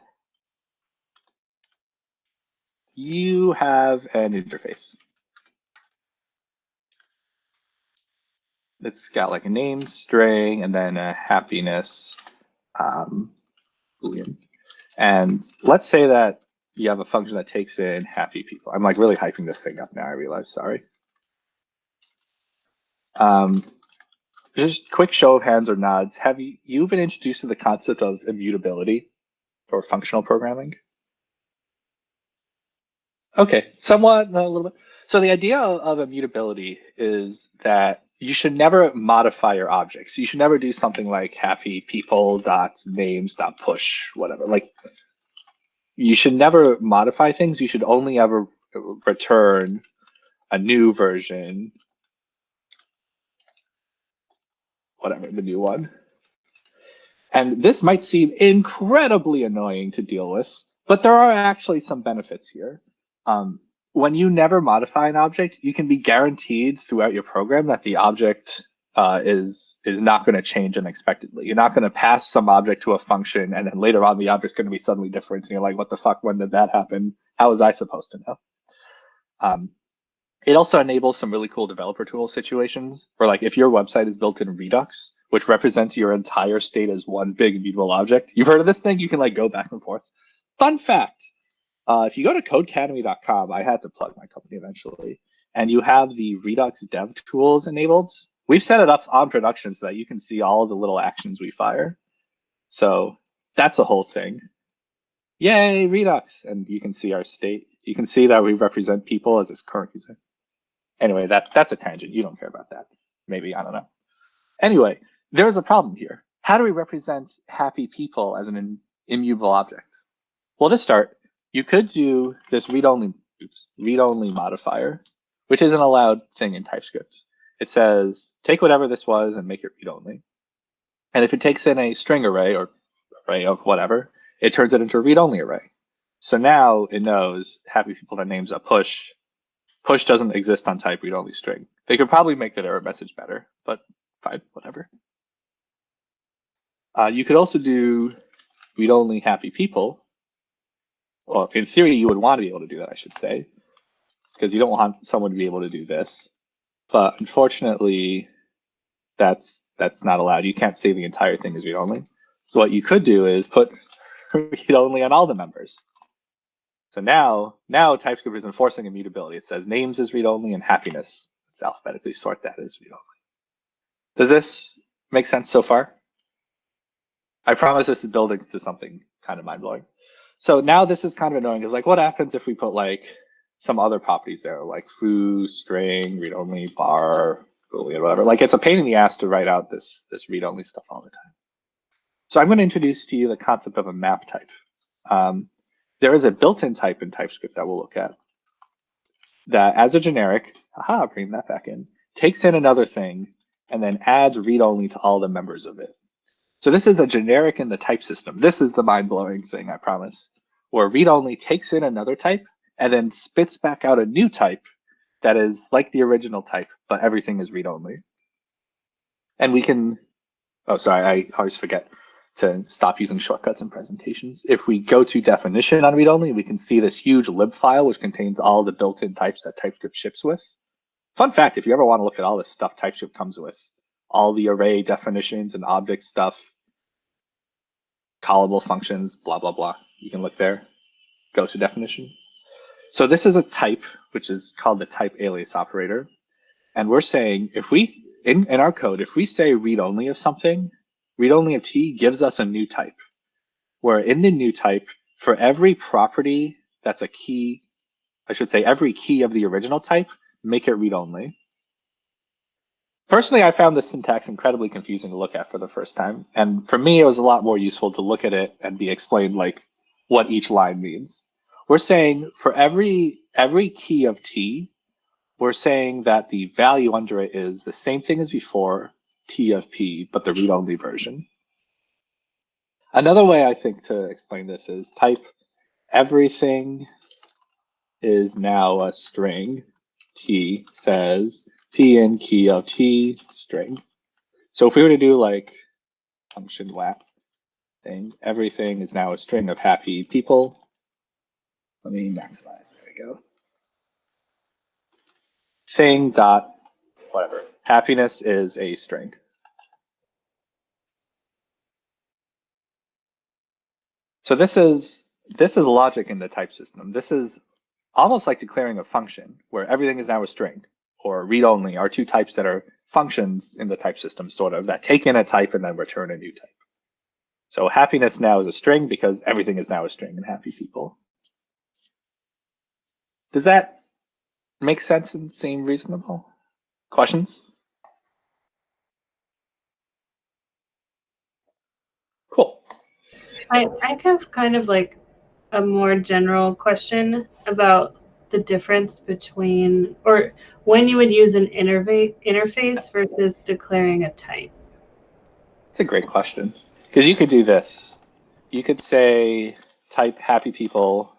Speaker 1: you have an interface. It's got like a name string and then a happiness Boolean. And let's say that you have a function that takes in happy people. I'm like really hyping this thing up now, I realize, sorry. Just quick show of hands or nods. Have you been introduced to the concept of immutability for functional programming? Okay, somewhat, a little bit. So the idea of immutability is that you should never modify your objects. You should never do something like happy people dot names dot push, whatever. Like you should never modify things. You should only ever return a new version, whatever the new one. And this might seem incredibly annoying to deal with, but there are actually some benefits here. When you never modify an object, you can be guaranteed throughout your program that the object is not going to change unexpectedly. You're not going to pass some object to a function and then later on the object's going to be suddenly different. And you're like, what the fuck, when did that happen? How was I supposed to know? It also enables some really cool developer tool situations where like if your website is built in Redux, which represents your entire state as one big immutable object. You've heard of this thing? You can like go back and forth. Fun fact. If you go to codecademy.com, I had to plug my company eventually, and you have the Redux dev tools enabled. We've set it up on production so that you can see all of the little actions we fire. So that's a whole thing. Yay, Redux. And you can see our state. You can see that we represent people as its current user. Anyway, that's a tangent. You don't care about that. Maybe, I don't know. Anyway, there's a problem here. How do we represent happy people as an immutable object? Well, to start, you could do this read-only modifier, which is an allowed thing in TypeScript. It says, take whatever this was and make it read-only. And if it takes in a string array or array of whatever, it turns it into a read-only array. So now it knows happy people that names a push. Push doesn't exist on type read-only string. They could probably make that error message better, but fine, whatever. You could also do read-only happy people, well, in theory, you would want to be able to do that, I should say, because you don't want someone to be able to do this. But unfortunately, that's not allowed. You can't say the entire thing is read-only. So what you could do is put read-only on all the members. So now TypeScript is enforcing immutability. It says names is read-only and happiness. Let's alphabetically sort that as read-only. Does this make sense so far? I promise this is building to something kind of mind-blowing. So now this is kind of annoying because like what happens if we put like some other properties there, like foo, string, read-only, bar, boolean, whatever. Like it's a pain in the ass to write out this read-only stuff all the time. So I'm going to introduce to you the concept of a map type. There is a built-in type in TypeScript that we'll look at that as a generic, bring that back in, takes in another thing and then adds read-only to all the members of it. So this is a generic in the type system. This is the mind-blowing thing, I promise, where read-only takes in another type and then spits back out a new type that is like the original type, but everything is read-only. And we can, oh, sorry, I always forget to stop using shortcuts in presentations. If we go to definition on read-only, we can see this huge lib file, which contains all the built-in types that TypeScript ships with. Fun fact, if you ever want to look at all this stuff TypeScript comes with, all the array definitions and object stuff, callable functions, blah, blah, blah. You can look there, go to definition. So this is a type, which is called the type alias operator. And we're saying if we, in our code, if we say read-only of something, read-only of t gives us a new type, where in the new type, for every property that's a key, I should say every key of the original type, make it read-only. Personally, I found this syntax incredibly confusing to look at for the first time. And for me, it was a lot more useful to look at it and be explained like what each line means. We're saying for every key of t, we're saying that the value under it is the same thing as before, t of p, but the read-only version. Another way I think to explain this is type everything is now a string. T says p in key of t string. So if we were to do like function lap thing, everything is now a string of happy people. Let me maximize. There we go. Thing dot whatever. Happiness is a string. So this is logic in the type system. This is almost like declaring a function where everything is now a string, or read-only are two types that are functions in the type system, sort of, that take in a type and then return a new type. So happiness now is a string because everything is now a string in happy people. Does that make sense and seem reasonable? Questions? Cool.
Speaker 3: I have kind of like a more general question about the difference between, or when you would use an interface versus declaring a type.
Speaker 1: It's a great question. Because you could do this. You could say type happy people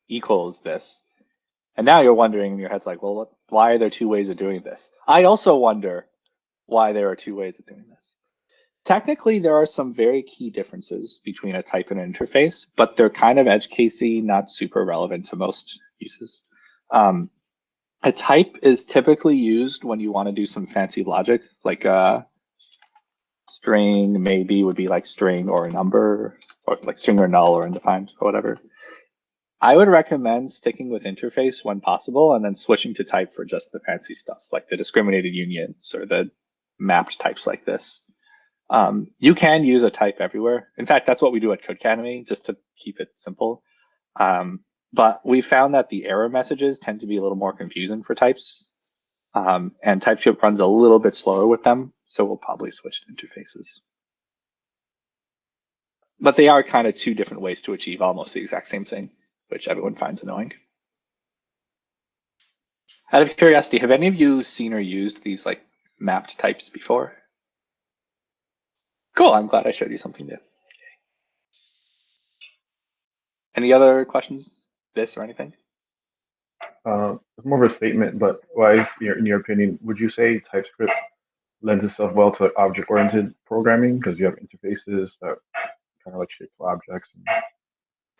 Speaker 1: equals this. And now you're wondering in your head's like, well, why are there two ways of doing this? I also wonder why there are two ways of doing this. Technically, there are some very key differences between a type and an interface, but they're kind of edge casey, not super relevant to most uses. A type is typically used when you want to do some fancy logic, like string maybe would be like string or a number, or like string or null or undefined or whatever. I would recommend sticking with interface when possible and then switching to type for just the fancy stuff, like the discriminated unions or the mapped types like this. You can use a type everywhere. In fact, that's what we do at Codecademy, just to keep it simple. But we found that the error messages tend to be a little more confusing for types. And TypeScript runs a little bit slower with them, so we'll probably switch to interfaces. But they are kind of two different ways to achieve almost the exact same thing, which everyone finds annoying. Out of curiosity, have any of you seen or used these like mapped types before? Cool, I'm glad I showed you something new. Any other questions, this or anything?
Speaker 2: It's more of a statement, but why, in your opinion, would you say TypeScript lends itself well to object-oriented programming because you have interfaces that kind of like shape for objects?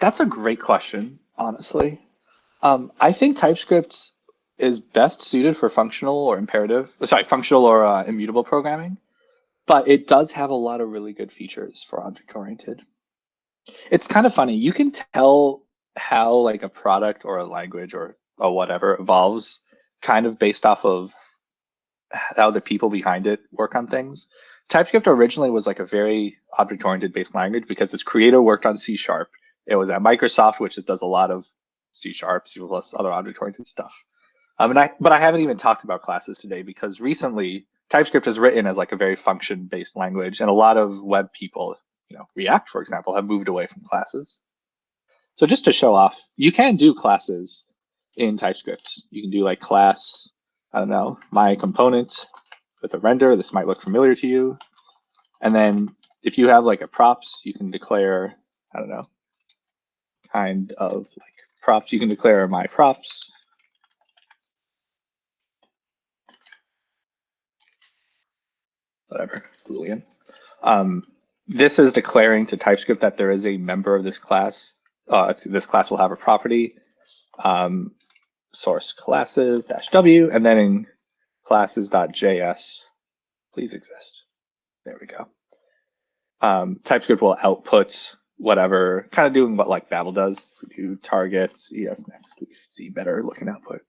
Speaker 1: That's a great question, honestly. I think TypeScript is best suited for functional or immutable programming, but it does have a lot of really good features for object-oriented. It's kind of funny. You can tell how like a product or a language or whatever evolves kind of based off of how the people behind it work on things. TypeScript originally was like a very object-oriented based language because its creator worked on C#. It was at Microsoft, which does a lot of C#, C++, other object-oriented stuff. But I haven't even talked about classes today because recently TypeScript is written as like a very function-based language, and a lot of web people, React, for example, have moved away from classes. So just to show off, you can do classes in TypeScript. You can do like class, I don't know, my component with a render. This might look familiar to you. And then if you have like a props, you can declare, I don't know, kind of like props. You can declare my props. Whatever, Boolean. This is declaring to TypeScript that there is a member of this class. This class will have a property, source classes -w, and then in classes.js, please exist. There we go. TypeScript will output whatever, kind of doing what like Babel does. We do targets, ES next, we see better looking output.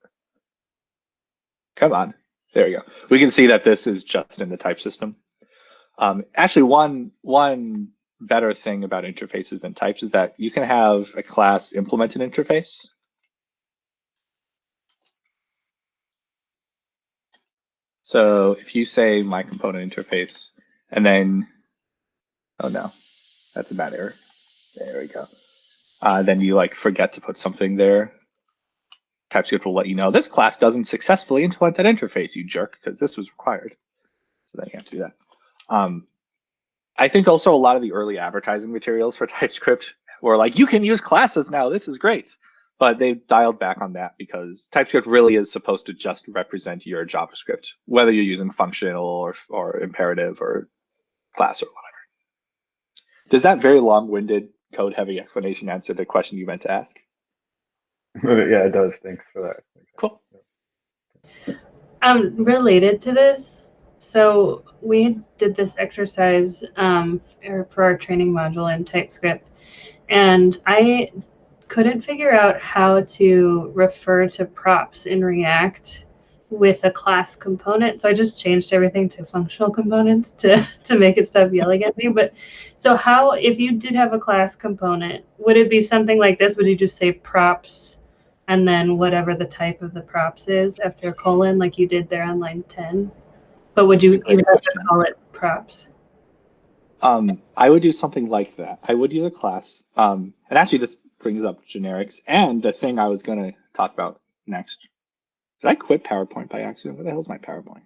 Speaker 1: Come on, there we go. We can see that this is just in the type system. Actually, one better thing about interfaces than types is that you can have a class implement an interface. So if you say my component interface, and then, oh no, that's a bad error. There we go. Then you like forget to put something there. TypeScript will let you know this class doesn't successfully implement that interface, you jerk, because this was required. So then you have to do that. I think also a lot of the early advertising materials for TypeScript were like, you can use classes now, this is great. But they've dialed back on that because TypeScript really is supposed to just represent your JavaScript, whether you're using functional or imperative or class or whatever. Does that very long-winded, code-heavy explanation answer the question you meant to ask?
Speaker 2: Yeah, it does. Thanks for that.
Speaker 1: Cool.
Speaker 3: Related to this, so we did this exercise for our training module in TypeScript, and I couldn't figure out how to refer to props in React with a class component. So I just changed everything to functional components to make it stop yelling at me. But so how, if you did have a class component, would it be something like this? Would you just say props and then whatever the type of the props is after a colon, like you did there on line 10? But would you even have to call it props?
Speaker 1: I would do something like that. I would use a class. And actually, this brings up generics and the thing I was going to talk about next. Did I quit PowerPoint by accident? Where the hell is my PowerPoint?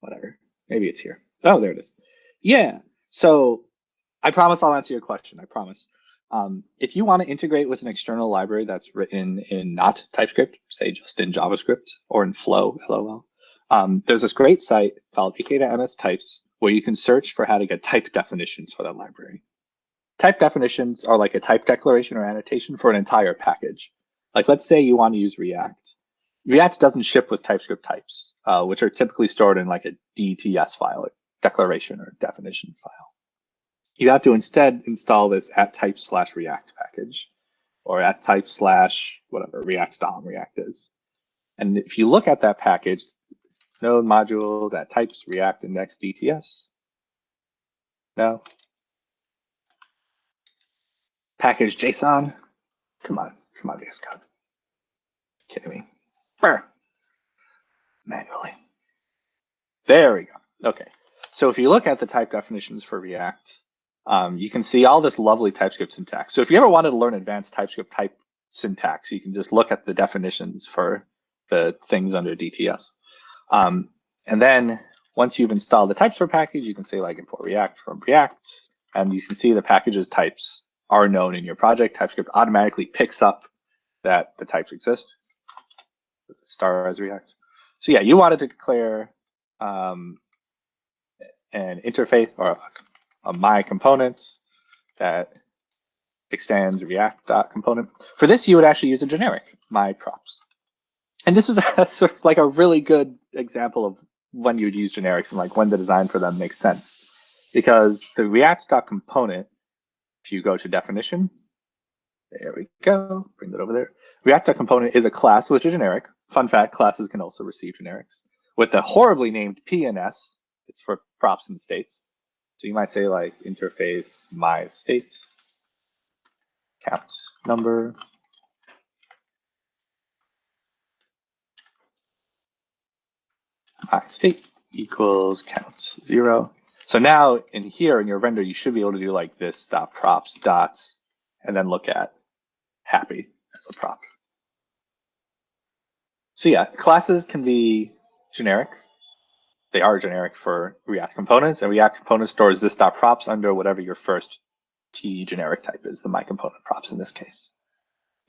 Speaker 1: Whatever. Maybe it's here. Oh, there it is. Yeah. So I promise I'll answer your question. I promise. If you want to integrate with an external library that's written in not TypeScript, say just in JavaScript or in Flow, LOL, there's this great site called ak.ms-types where you can search for how to get type definitions for that library. Type definitions are like a type declaration or annotation for an entire package. Like let's say you want to use React. React doesn't ship with TypeScript types, which are typically stored in like a DTS file, a declaration or definition file. You have to instead install this @type/react package or @type/ whatever React DOM React is. And if you look at that package, node modules @types React index DTS. No. Package JSON. Come on, VS Code. Kidding me. Manually. There we go. Okay. So if you look at the type definitions for React, you can see all this lovely TypeScript syntax. So if you ever wanted to learn advanced TypeScript type syntax, you can just look at the definitions for the things under DTS. And then once you've installed the types for package, you can say like import React from React, and you can see the package's types are known in your project. TypeScript automatically picks up that the types exist. Star as React. So yeah, you wanted to declare an interface or a my component that extends React.component. For this, you would actually use a generic, my props. And this is sort of like a really good example of when you'd use generics and like when the design for them makes sense. Because the React.component, if you go to definition, there we go, bring that over there. React.component is a class with a generic. Fun fact, classes can also receive generics. With the horribly named P and S, it's for props and states. So you might say like interface my state, count number, my state equals count 0. So now in here in your render, you should be able to do like this dot props dot, and then look at happy as a prop. So yeah, classes can be generic. They are generic for React components, and React component stores this dot props under whatever your first T generic type is, the my component props in this case.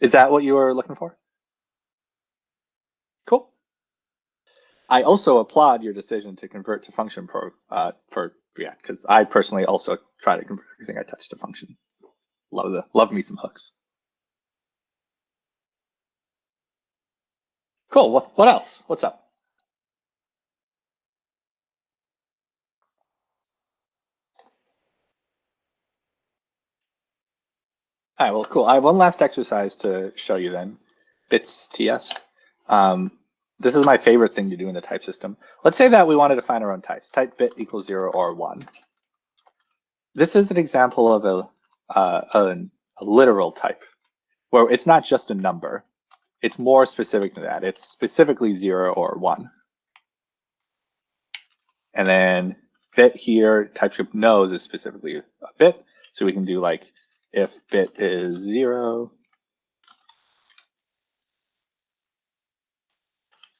Speaker 1: Is that what you were looking for? Cool. I also applaud your decision to convert to function for React, because I personally also try to convert everything I touch to function. Love me some hooks. Cool. What else? What's up? All right, well, cool. I have one last exercise to show you then, bits TS. This is my favorite thing to do in the type system. Let's say that we wanted to find our own types, type bit equals 0 or 1. This is an example of a literal type, where it's not just a number. It's more specific than that. It's specifically 0 or 1. And then bit here, TypeScript knows is specifically a bit. So we can do like if bit is 0.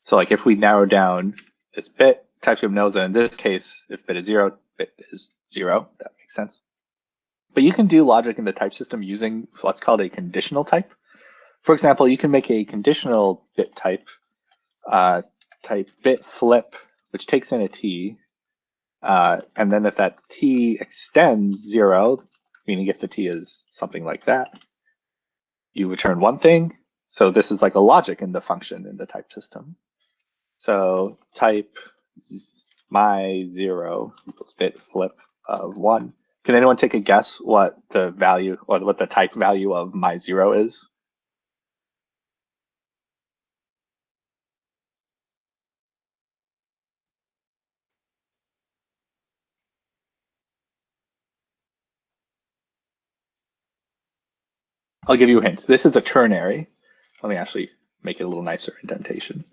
Speaker 1: So like if we narrow down this bit, TypeScript knows that in this case, if bit is 0, bit is 0. That makes sense. But you can do logic in the type system using what's called a conditional type. For example, you can make a conditional bit type, type bit flip, which takes in a t. And then if that t extends 0, meaning if the t is something like that, you return one thing. So this is like a logic in the function in the type system. So type my 0 equals bit flip of 1. Can anyone take a guess what the value or what the type value of my 0 is? I'll give you a hint. This is a ternary. Let me actually make it a little nicer indentation.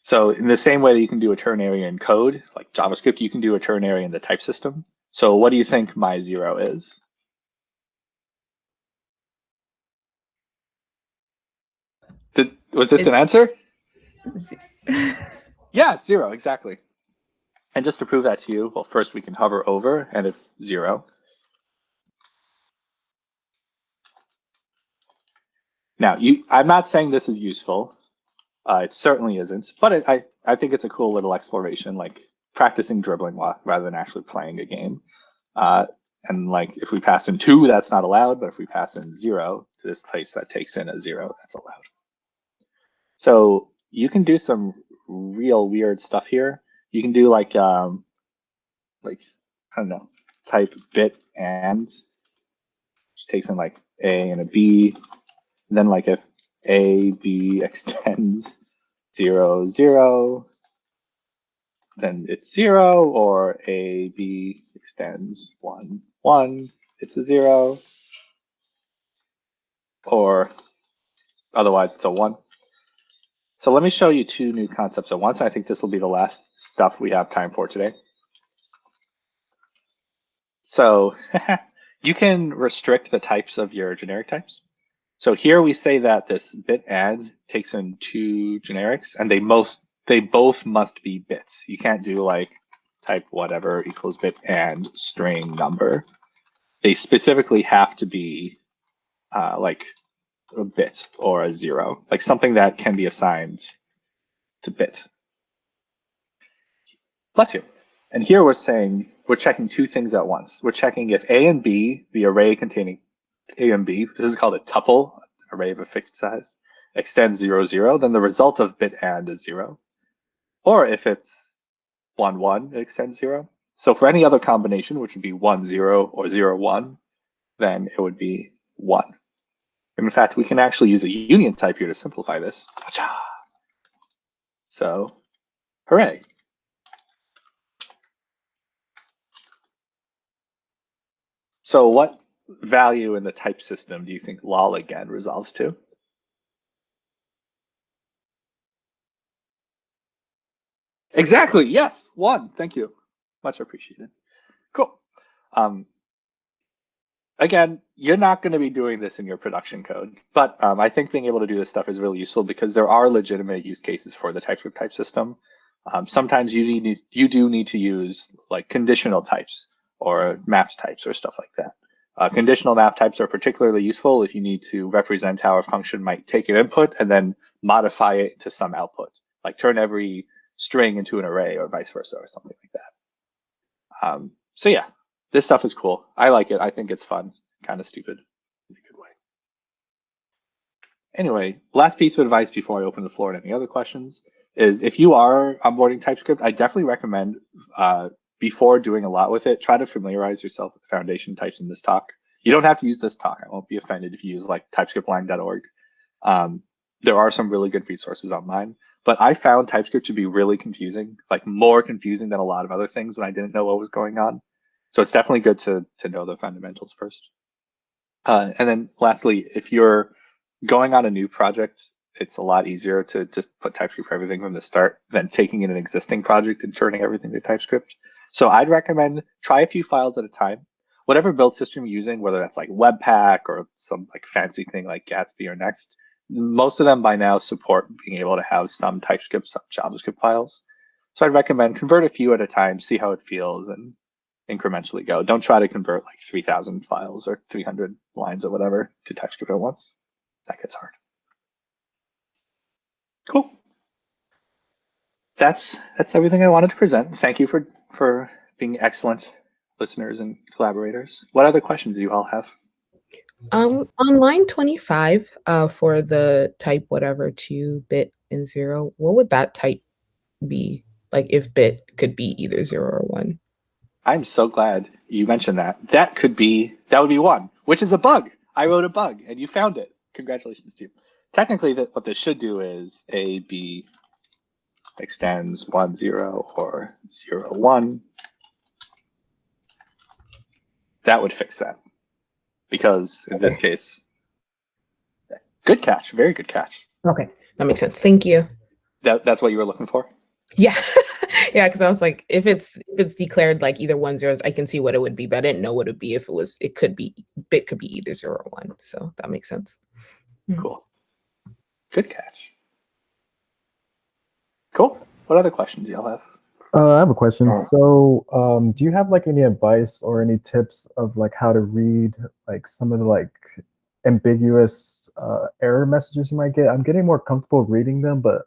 Speaker 1: So in the same way that you can do a ternary in code, like JavaScript, you can do a ternary in the type system. So what do you think my 0 is? Was this an answer? Yeah, it's 0, exactly. And just to prove that to you, well, first we can hover over and it's 0. Now, I'm not saying this is useful. It certainly isn't, but I think it's a cool little exploration, like practicing dribbling rather than actually playing a game. And like if we pass in 2, that's not allowed, but if we pass in 0 to this place that takes in a 0, that's allowed. So you can do some real weird stuff here. You can do like I don't know, type bit and, which takes in like A and a B. And then like if A, B extends 0, 0, then it's 0, or A, B extends 1, 1, it's a 0, or otherwise it's a 1. So let me show you 2 new concepts at once. I think this will be the last stuff we have time for today. So you can restrict the types of your generic types. So here we say that this bit add takes in 2 generics, and they both must be bits. You can't do like type whatever equals bit and string number. They specifically have to be like a bit or a 0, like something that can be assigned to bit. Bless you. And here we're saying we're checking 2 things at once. We're checking if A and B, the array containing A and B, this is called a tuple, array of a fixed size, extends 0, 0, then the result of bit and is 0. Or if it's 1, 1, it extends 0. So for any other combination, which would be 1, 0 or 0, 1, then it would be 1. And in fact, we can actually use a union type here to simplify this. So, hooray. So what value in the type system do you think lol again resolves to? Exactly, yes, 1. Thank you. Much appreciated. Cool. Again, you're not going to be doing this in your production code, but I think being able to do this stuff is really useful because there are legitimate use cases for the TypeScript type system. Sometimes you do need to use like conditional types or mapped types or stuff like that. Conditional map types are particularly useful if you need to represent how a function might take an input and then modify it to some output, like turn every string into an array or vice versa or something like that. So yeah, this stuff is cool. I like it. I think it's fun, kind of stupid in a good way. Anyway, last piece of advice before I open the floor to any other questions is if you are onboarding TypeScript, I definitely recommend before doing a lot with it, try to familiarize yourself with the foundation types in this talk. You don't have to use this talk. I won't be offended if you use like typescriptline.org. There are some really good resources online, but I found TypeScript to be really confusing, like more confusing than a lot of other things when I didn't know what was going on. So it's definitely good to know the fundamentals first. And then lastly, if you're going on a new project, it's a lot easier to just put TypeScript for everything from the start than taking in an existing project and turning everything to TypeScript. So I'd recommend try a few files at a time. Whatever build system you're using, whether that's like Webpack or some like fancy thing like Gatsby or Next, most of them by now support being able to have some TypeScript, some JavaScript files. So I'd recommend convert a few at a time, see how it feels, and incrementally go. Don't try to convert like 3,000 files or 300 lines or whatever to TypeScript at once. That gets hard. Cool. That's everything I wanted to present. Thank you for being excellent listeners and collaborators. What other questions do you all have?
Speaker 4: On line 25, for the type whatever 2 bit and 0, what would that type be? Like if bit could be either 0 or 1.
Speaker 1: I'm so glad you mentioned that. That would be 1, which is a bug. I wrote a bug and you found it. Congratulations to you. Technically, what this should do is A, B extends 1, 0 or 0, 1. That would fix that. Because in this case, good catch, very good catch.
Speaker 4: Okay, that makes sense. Thank you.
Speaker 1: That's what you were looking for?
Speaker 4: Yeah. Yeah, because I was like, if it's declared like either 1, 0, I can see what it would be, but I didn't know what it would be if it could be bit could be either 0 or 1. So that makes sense.
Speaker 1: Cool. Good catch. Cool. What other questions do y'all have?
Speaker 5: I have a question. So, do you have like any advice or any tips of like how to read like some of the like ambiguous error messages you might get? I'm getting more comfortable reading them, but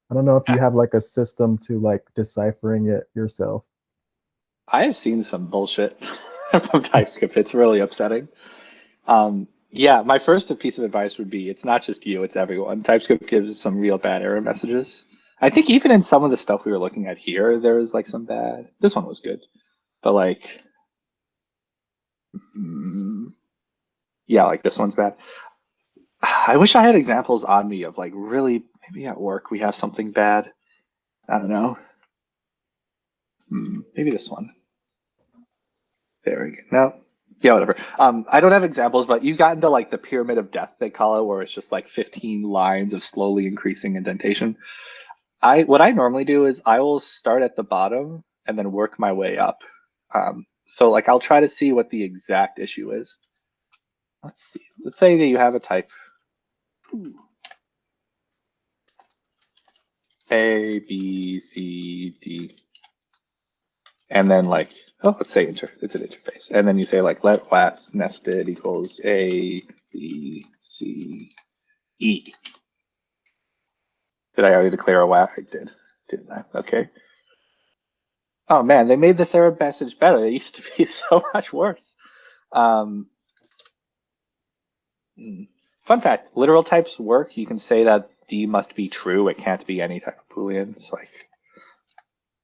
Speaker 5: I don't know if you have like a system to like deciphering it yourself.
Speaker 1: I have seen some bullshit from TypeScript. It's really upsetting. Yeah, my first piece of advice would be it's not just you, it's everyone. TypeScript gives some real bad error messages. I think even in some of the stuff we were looking at here, there was like some bad. This one was good, but like, yeah, like this one's bad. I wish I had examples on me of like really, maybe at work we have something bad. I don't know. Maybe this one. There we go. No. Yeah, whatever. I don't have examples, but you got into like the pyramid of death, they call it, where it's just like 15 lines of slowly increasing indentation. What I normally do is I will start at the bottom and then work my way up. So like I'll try to see what the exact issue is. Let's see. Let's say that you have a type A, B, C, D. And then like, oh, let's say it's an interface. And then you say like let wax nested equals A, B, C, E. Did I already declare a wax? I did, didn't I? Okay. Oh man, they made this error message better. It used to be so much worse. Fun fact, literal types work. You can say that D must be true. It can't be any type of Boolean. It's like,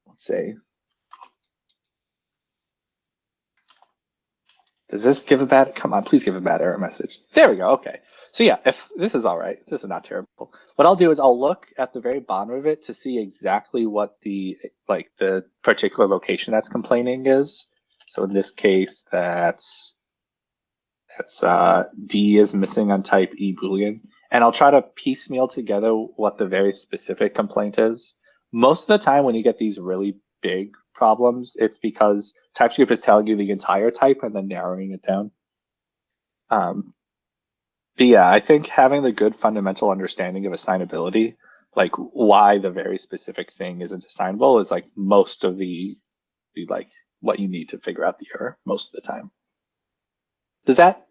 Speaker 1: let's say, does this give a bad, come on, please give a bad error message. There we go, okay. So yeah, if this is all right, this is not terrible. What I'll do is I'll look at the very bottom of it to see exactly what the particular location that's complaining is. So in this case, that's D is missing on type E Boolean. And I'll try to piecemeal together what the very specific complaint is. Most of the time when you get these really big problems, it's because TypeScript is telling you the entire type and then narrowing it down. But yeah, I think having the good fundamental understanding of assignability, like why the very specific thing isn't assignable, is like most of the like what you need to figure out the error most of the time. Does that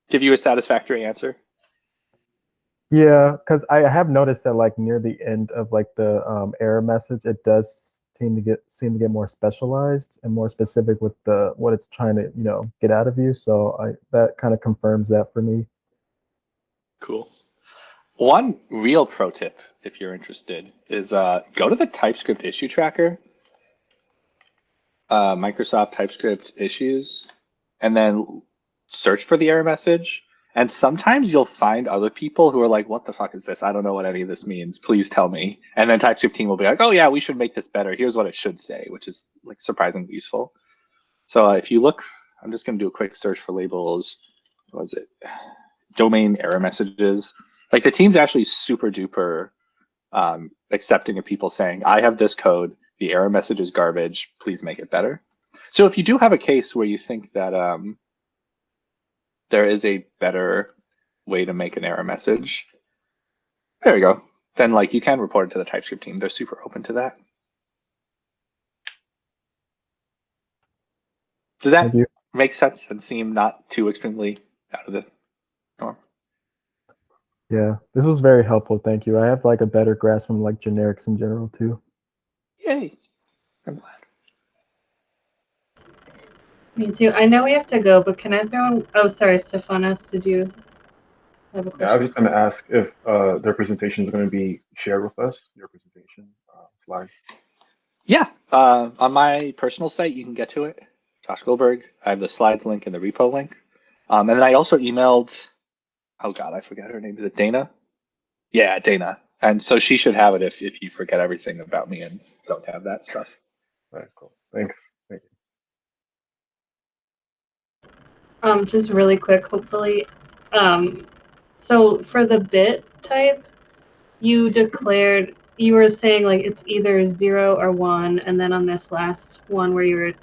Speaker 1: give you a satisfactory answer?
Speaker 5: Yeah, because I have noticed that like near the end of like the error message, it does seem to get more specialized and more specific with the what it's trying to get out of you. So that kind of confirms that for me.
Speaker 1: Cool. One real pro tip, if you're interested, is go to the TypeScript issue tracker, Microsoft TypeScript issues, and then search for the error message. And sometimes you'll find other people who are like, what the fuck is this? I don't know what any of this means. Please tell me. And then TypeScript team will be like, oh yeah, we should make this better. Here's what it should say, which is like surprisingly useful. So if you look, I'm just going to do a quick search for labels. What was it? Domain error messages. Like the team's actually super duper accepting of people saying, I have this code, the error message is garbage, please make it better. So if you do have a case where you think that there is a better way to make an error message, there you go. Then like you can report it to the TypeScript team. They're super open to that. Does that make sense and seem not too extremely out of the norm?
Speaker 5: Yeah, this was very helpful. Thank you. I have like a better grasp on like generics in general too.
Speaker 1: Yay. I'm glad.
Speaker 3: Me too. I know we have to go, but can I throw in, oh, sorry, Stefanos, did you have a question?
Speaker 2: Yeah, I was just going to ask if their presentation is going to be shared with us, your presentation slides.
Speaker 1: Yeah, on my personal site, you can get to it. Josh Goldberg. I have the slides link and the repo link. And then I also emailed, oh God, I forgot her name. Is it Dana? Yeah, Dana. And so she should have it if you forget everything about me and don't have that stuff.
Speaker 2: All right, cool. Thanks. Thank you.
Speaker 3: Just really quick, hopefully. So for the bit type, you declared, you were saying like it's either 0 or 1, and then on this last one where you were,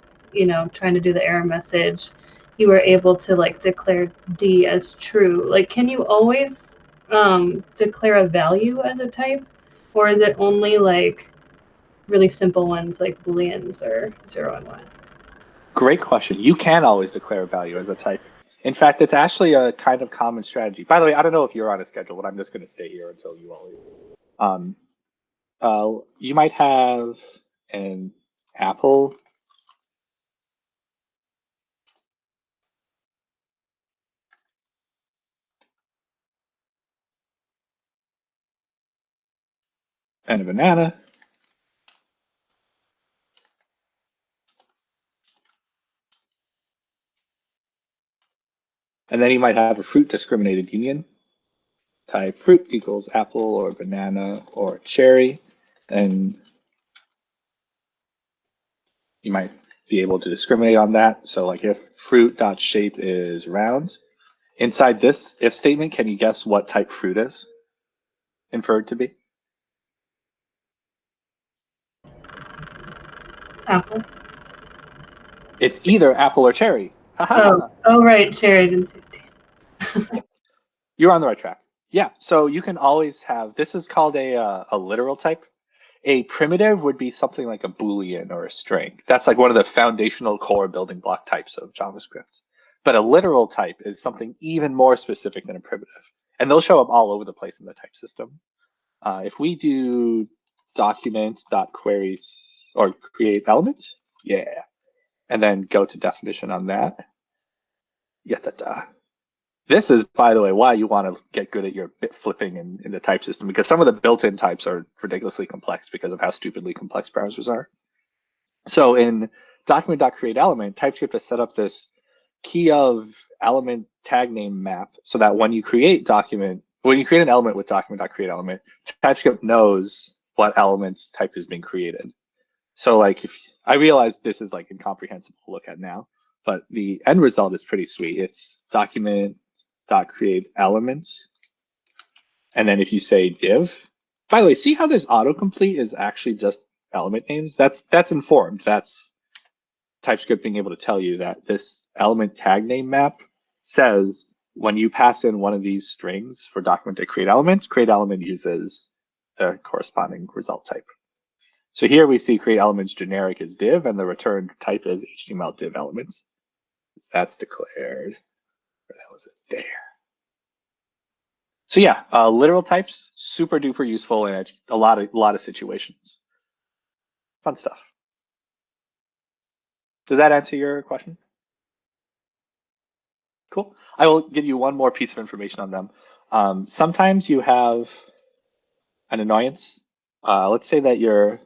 Speaker 3: trying to do the error message, you were able to like declare D as true. Like, can you always declare a value as a type, or is it only like really simple ones like Booleans or 0 and 1?
Speaker 1: Great question. You can always declare a value as a type. In fact, it's actually a kind of common strategy. By the way, I don't know if you're on a schedule, but I'm just going to stay here until you all leave. You might have an apple and a banana. And then you might have a fruit discriminated union. Type fruit equals apple or banana or cherry. And you might be able to discriminate on that. So like if fruit.shape is round, inside this if statement, can you guess what type fruit is inferred to be?
Speaker 3: Apple.
Speaker 1: It's either apple or cherry.
Speaker 3: Oh, right, cherry. Didn't say.
Speaker 1: You're on the right track. Yeah, so you can always have, this is called a literal type. A primitive would be something like a Boolean or a string. That's like one of the foundational core building block types of JavaScript. But a literal type is something even more specific than a primitive. And they'll show up all over the place in the type system. If we do documents.queries or create element, yeah, and then go to definition on that, This is, by the way, why you want to get good at your bit flipping in the type system, because some of the built-in types are ridiculously complex because of how stupidly complex browsers are. So in document.createElement, TypeScript has set up this key of element tag name map so that when you create an element with document.createElement, TypeScript knows what element's type is being created. So like, if I realize this is like incomprehensible to look at now, but the end result is pretty sweet. It's document.createElement. And then if you say div, by the way, see how this autocomplete is actually just element names? That's informed. That's TypeScript being able to tell you that this element tag name map says when you pass in one of these strings for document to createElement uses the corresponding result type. So here we see createElement's generic is div, and the returned type is HTML div elements. That's declared. Or that was it there. So yeah, literal types, super duper useful in a lot of situations. Fun stuff. Does that answer your question? Cool. I will give you one more piece of information on them. Sometimes you have an annoyance. Let's say that your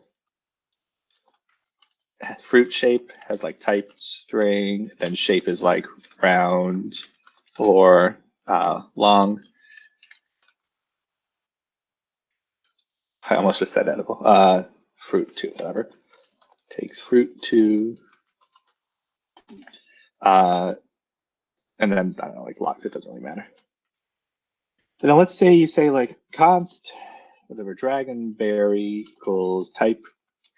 Speaker 1: fruit shape has like type string, then shape is like round or long. I almost just said edible. Fruit to whatever. Takes fruit to and then I don't know, like logs, it doesn't really matter. So now let's say you say like const whatever dragonberry equals type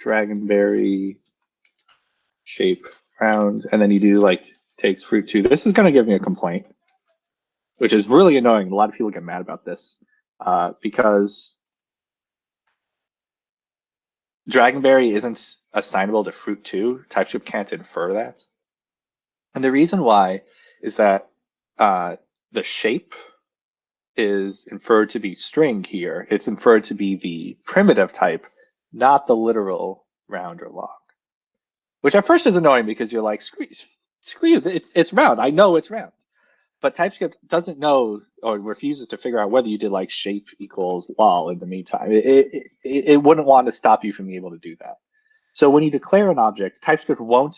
Speaker 1: dragonberry shape round, and then you do like takes fruit to. This is going to give me a complaint, which is really annoying. A lot of people get mad about this because dragonberry isn't assignable to fruit to. TypeScript can't infer that. And the reason why is that the shape is inferred to be string here. It's inferred to be the primitive type, not the literal round or long. Which at first is annoying because you're like, screw you, it's round. I know it's round. But TypeScript doesn't know or refuses to figure out whether you did like shape equals lol in the meantime. It wouldn't want to stop you from being able to do that. So when you declare an object, TypeScript won't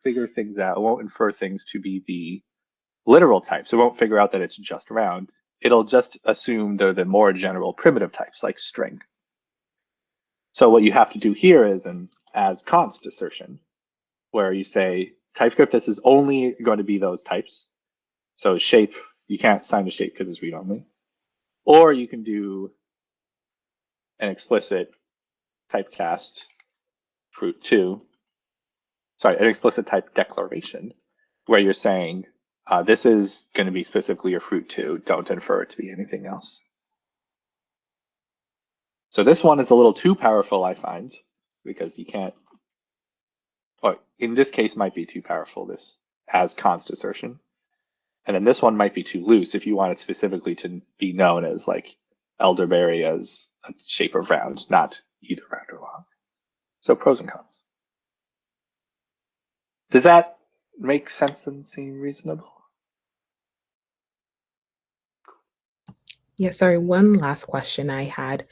Speaker 1: figure things out. It won't infer things to be the literal type. So it won't figure out that it's just round. It'll just assume they're the more general primitive types like string. So what you have to do here is an as const assertion, where you say TypeScript, this is only going to be those types. So shape, you can't assign a shape because it's read only. Or you can do an explicit typecast fruit to, an explicit type declaration, where you're saying this is going to be specifically your fruit to, don't infer it to be anything else. So this one is a little too powerful, I find, because you can't, or in this case might be too powerful, this as const assertion. And then this one might be too loose if you want it specifically to be known as like elderberry as a shape of round, not either round or long. So pros and cons. Does that make sense and seem reasonable?
Speaker 4: Yeah, sorry, one last question I had.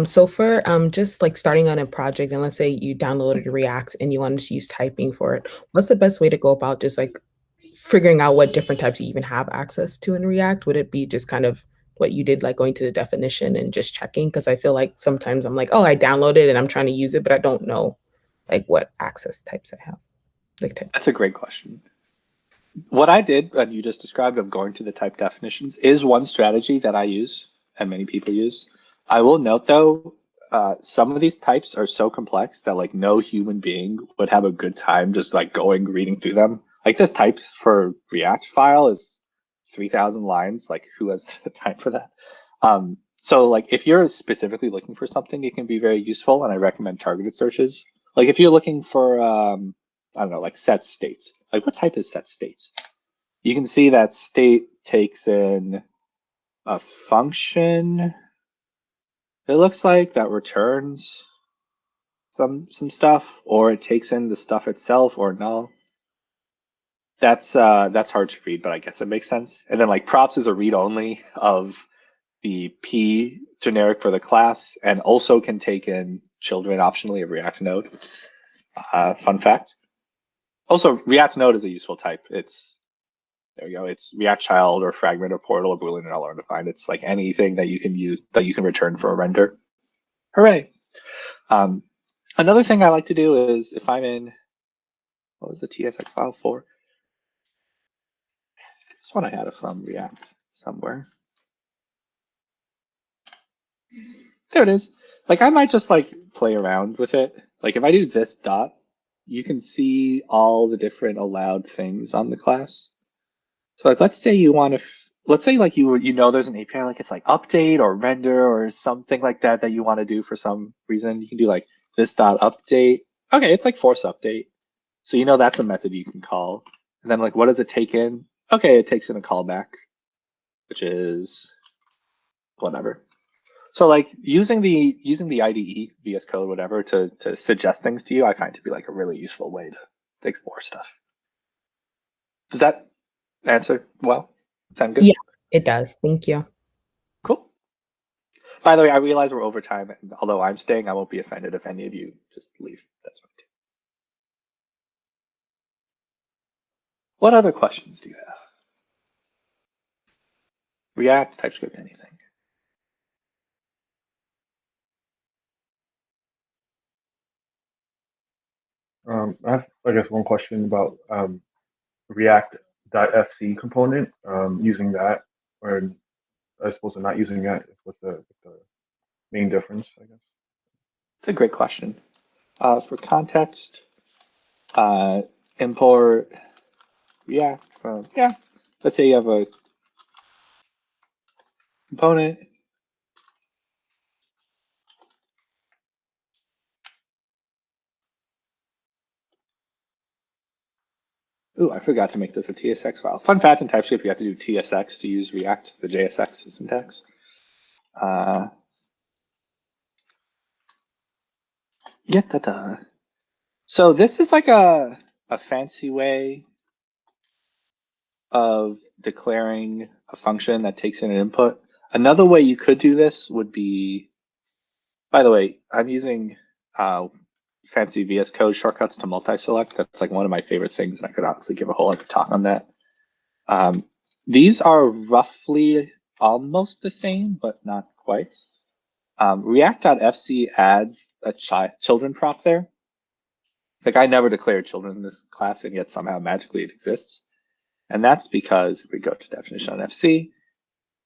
Speaker 4: So for just like starting on a project, and let's say you downloaded React and you wanted to use typing for it, what's the best way to go about just like figuring out what different types you even have access to in React? Would it be just kind of what you did, like going to the definition and just checking? Because I feel like sometimes I'm like, oh, I downloaded and I'm trying to use it, but I don't know like what access types I have.
Speaker 1: That's a great question. What I did, and you just described, of going to the type definitions is one strategy that I use and many people use. I will note though, some of these types are so complex that like no human being would have a good time just like reading through them. Like this type for React file is 3,000 lines. Like who has the time for that? So like if you're specifically looking for something, it can be very useful, and I recommend targeted searches. Like if you're looking for, I don't know, like set states. Like what type is set states? You can see that state takes in a function, it looks like, that returns some stuff, or it takes in the stuff itself or null. That's hard to read, but I guess it makes sense. And then like props is a read only of the P generic for the class, and also can take in children optionally of React node. Fun fact. Also, React node is a useful type. There you go. It's React child or fragment or portal or Boolean or undefined. It's like anything that you can use that you can return for a render. Hooray! Another thing I like to do is if I'm in, what was the TSX file for? This one I had it from React somewhere. There it is. Like I might just like play around with it. Like if I do this dot, you can see all the different allowed things on the class. So like let's say you want to, let's say like you know there's an API like it's like update or render or something like that that you want to do for some reason. You can do like this dot update. Okay, it's like force update. So you know that's a method you can call. And then like what does it take in? Okay, it takes in a callback, which is whatever. So like using the IDE, VS Code, whatever, to suggest things to you, I find to be like a really useful way to explore stuff. Does that answer well? Sound good?
Speaker 4: Yeah, it does. Thank you.
Speaker 1: Cool. By the way, I realize we're over time, and although I'm staying, I won't be offended if any of you just leave. That's fine too. What other questions do you have? React, TypeScript, anything?
Speaker 2: I have, I guess, one question about React.fc component. Using that, or I suppose not using that is what the main difference, I guess.
Speaker 1: It's a great question. For context, import React from, let's say you have a component. Ooh, I forgot to make this a TSX file. Fun fact in TypeScript, you have to do TSX to use React, the JSX syntax. So this is like a fancy way of declaring a function that takes in an input. Another way you could do this would be, by the way, I'm using fancy VS Code shortcuts to multi-select. That's like one of my favorite things, and I could honestly give a whole other talk on that. These are roughly almost the same, but not quite. React.fc adds a children prop there. Like I never declared children in this class, and yet somehow magically it exists. And that's because if we go to definition on FC,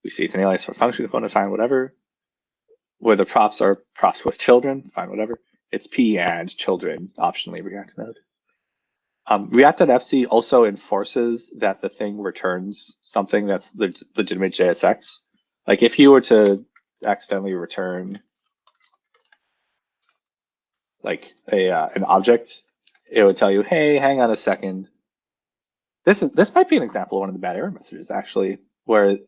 Speaker 1: we see it's an alias for function component, fine, whatever. Where the props are props with children, fine, whatever. It's P and children, optionally React node. React.fc also enforces that the thing returns something that's legitimate JSX. Like if you were to accidentally return like an object, it would tell you, hey, hang on a second. This might be an example of one of the bad error messages actually, where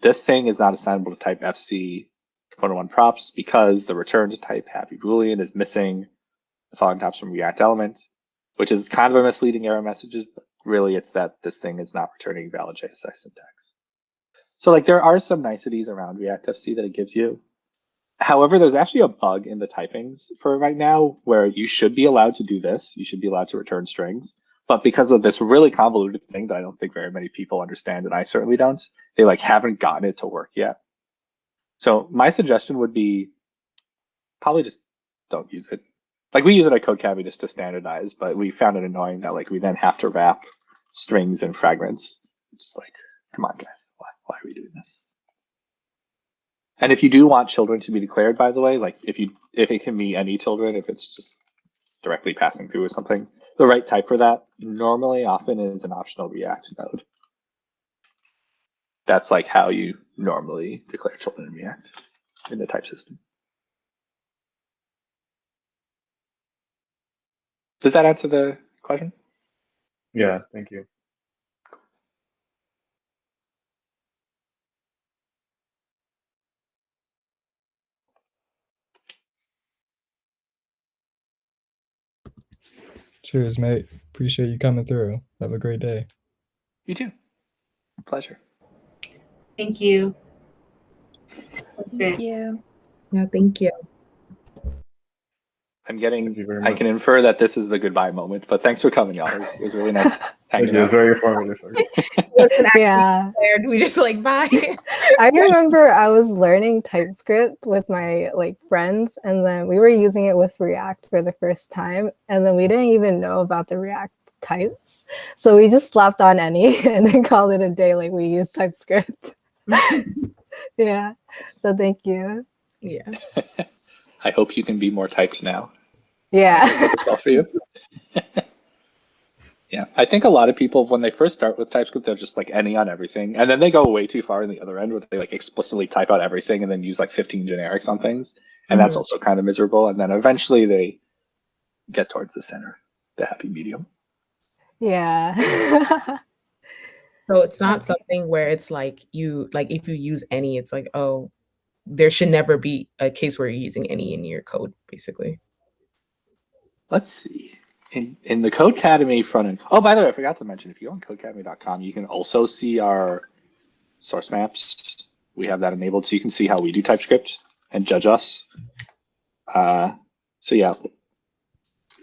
Speaker 1: this thing is not assignable to type FC component one props because the return to type happy Boolean is missing the following types from React element, which is kind of a misleading error message, but really it's that this thing is not returning valid JSX syntax. So like there are some niceties around React FC that it gives you. However, there's actually a bug in the typings for right now where you should be allowed to do this. You should be allowed to return strings. But because of this really convoluted thing that I don't think very many people understand, and I certainly don't, they like haven't gotten it to work yet. So my suggestion would be probably just don't use it. Like we use it at CodeCavity just to standardize, but we found it annoying that like we then have to wrap strings and fragments. Just like, come on, guys, why are we doing this? And if you do want children to be declared, by the way, like if it can be any children, if it's just directly passing through or something, the right type for that normally often is an optional React node. That's like how you normally declare children in React in the type system. Does that answer the question?
Speaker 2: Yeah, thank you.
Speaker 6: Cheers, mate. Appreciate you coming through. Have a great day.
Speaker 1: You too. Pleasure.
Speaker 3: Thank you. That's
Speaker 7: Thank
Speaker 3: great.
Speaker 7: you.
Speaker 4: Yeah, thank you.
Speaker 1: I'm
Speaker 2: Thank you very
Speaker 1: I
Speaker 2: much.
Speaker 1: can infer that this is the goodbye moment, but thanks for coming, y'all. It was really nice
Speaker 2: Thank
Speaker 1: hanging
Speaker 2: you. It was
Speaker 1: out.
Speaker 2: very informative.
Speaker 4: Wasn't actually
Speaker 8: Yeah.
Speaker 4: prepared. We just like bye.
Speaker 8: I remember I was learning TypeScript with my friends, and then we were using it with React for the first time, and then we didn't even know about the React types, so we just slapped on any and then called it a day. Like, we use TypeScript. Yeah. So thank you.
Speaker 4: Yeah.
Speaker 1: I hope you can be more typed now.
Speaker 8: Yeah.
Speaker 1: As well for you. Yeah, I think a lot of people, when they first start with TypeScript, they're just like any on everything, and then they go way too far in the other end where they like explicitly type out everything and then use like 15 generics on things, and that's also kind of miserable. And then eventually they get towards the center, the happy medium.
Speaker 8: Yeah.
Speaker 4: So it's not something where it's like if you use any, it's like, oh, there should never be a case where you're using any in your code, basically.
Speaker 1: Let's see. In the Codecademy front end. Oh, by the way, I forgot to mention, if you go on codecademy.com, you can also see our source maps. We have that enabled, so you can see how we do TypeScript and judge us. So yeah,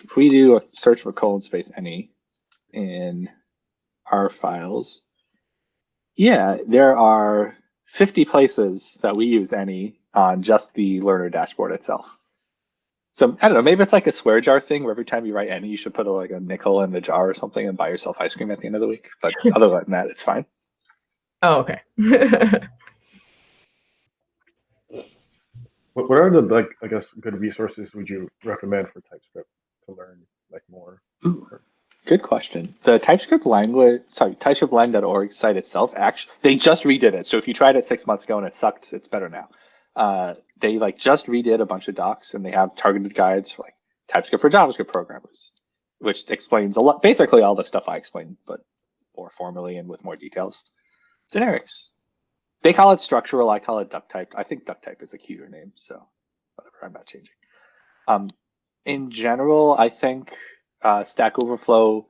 Speaker 1: if we do a search for :any in our files, yeah, there are 50 places that we use any on just the learner dashboard itself. So I don't know, maybe it's like a swear jar thing where every time you write any, you should put a nickel in the jar or something and buy yourself ice cream at the end of the week. But other than that, it's fine.
Speaker 4: Oh, okay.
Speaker 2: What are the I guess good resources would you recommend for TypeScript to learn more?
Speaker 1: Ooh, good question. The TypeScript language, TypeScriptLang.org site itself, actually, they just redid it. So if you tried it 6 months ago and it sucked, it's better now. They just redid a bunch of docs, and they have targeted guides for TypeScript for JavaScript programmers, which explains basically all the stuff I explained, but more formally and with more details. Generics. They call it structural. I call it duck typed. I think duck type is a cuter name, so whatever. I'm not changing. In general, I think Stack Overflow,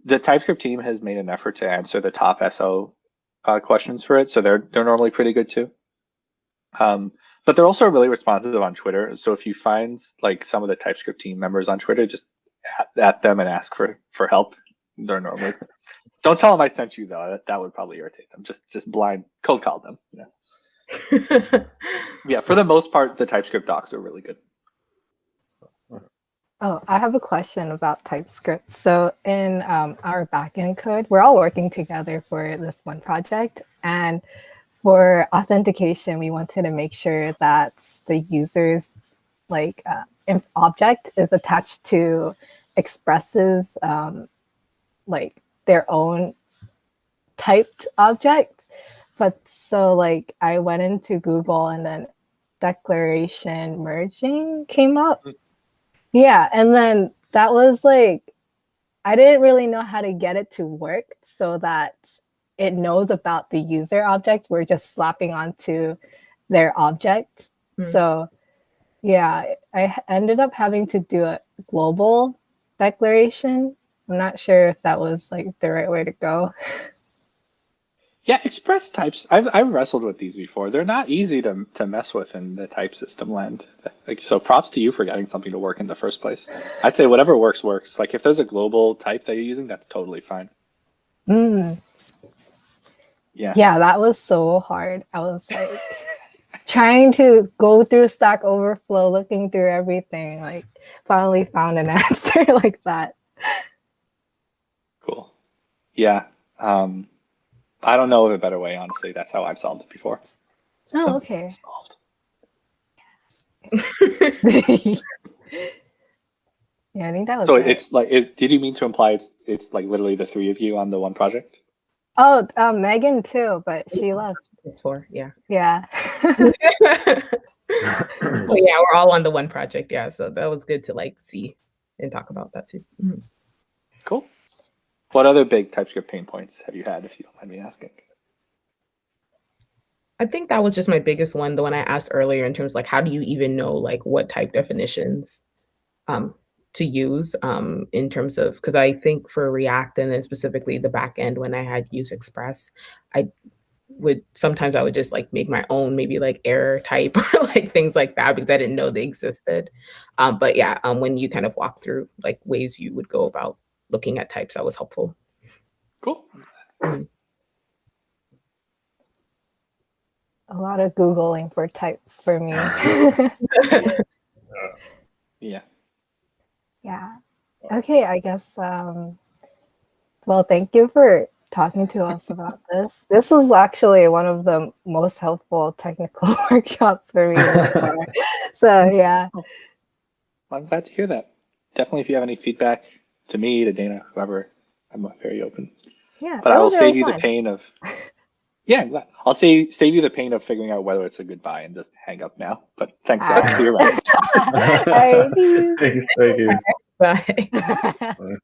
Speaker 1: the TypeScript team has made an effort to answer the top SO questions for it, so they're normally pretty good too. But they're also really responsive on Twitter. So if you find some of the TypeScript team members on Twitter, just at them and ask for help. They're normally. Don't tell them I sent you though. That would probably irritate them. Just blind cold call them. Yeah, for the most part, the TypeScript docs are really good.
Speaker 8: Oh, I have a question about TypeScript. So in our backend code, we're all working together for this one project, and for authentication, we wanted to make sure that the user's object is attached to expresses their own typed object. But so I went into Google, and then declaration merging came up. Yeah, and then that was I didn't really know how to get it to work so that it knows about the user object. We're just slapping onto their object. So yeah, I ended up having to do a global declaration. I'm not sure if that was the right way to go.
Speaker 1: Yeah, express types. I've wrestled with these before. They're not easy to mess with in the type system land. So props to you for getting something to work in the first place. I'd say whatever works works. If there's a global type that you're using, that's totally fine.
Speaker 8: Yeah, that was so hard. I was trying to go through Stack Overflow, looking through everything, finally found an answer like that.
Speaker 1: Cool. Yeah. I don't know of a better way, honestly. That's how I've solved it before.
Speaker 8: Oh, okay.
Speaker 1: Solved.
Speaker 8: Yeah, I think that was
Speaker 1: so
Speaker 8: it.
Speaker 1: it's did you mean to imply it's literally the three of you on the one project?
Speaker 8: Oh, Megan too, but she left.
Speaker 4: It's 4, yeah.
Speaker 8: Yeah.
Speaker 4: Well, yeah, we're all on the one project, yeah. So that was good to see and talk about that too.
Speaker 1: Cool. What other big TypeScript pain points have you had, if you don't mind me asking?
Speaker 4: I think that was just my biggest one, the one I asked earlier in terms how do you even know what type definitions to use in terms of, because I think for React and then specifically the back end when I had used Express, I would just like make my own maybe like error type or like things like that because I didn't know they existed. But yeah, when you kind of walk through like ways you would go about looking at types, that was helpful.
Speaker 1: Cool.
Speaker 4: Mhm.
Speaker 8: A lot of Googling for types for me.
Speaker 1: Yeah.
Speaker 8: Yeah. Okay, I guess well, thank you for talking to us about this. This is actually one of the most helpful technical workshops for me this far. So yeah.
Speaker 1: Well, I'm glad to hear that. Definitely, if you have any feedback to me, to Dana, whoever, I'm very open.
Speaker 8: Yeah,
Speaker 1: But
Speaker 8: it
Speaker 1: I will
Speaker 8: was
Speaker 1: save
Speaker 8: really
Speaker 1: you
Speaker 8: fun.
Speaker 1: the pain of. Yeah, I'm glad. I'll save you the pain of figuring out whether it's a goodbye and just hang up now. But thanks, Zach. See you around.
Speaker 8: All right, peace.
Speaker 2: Thank you.
Speaker 4: Bye.
Speaker 8: Bye.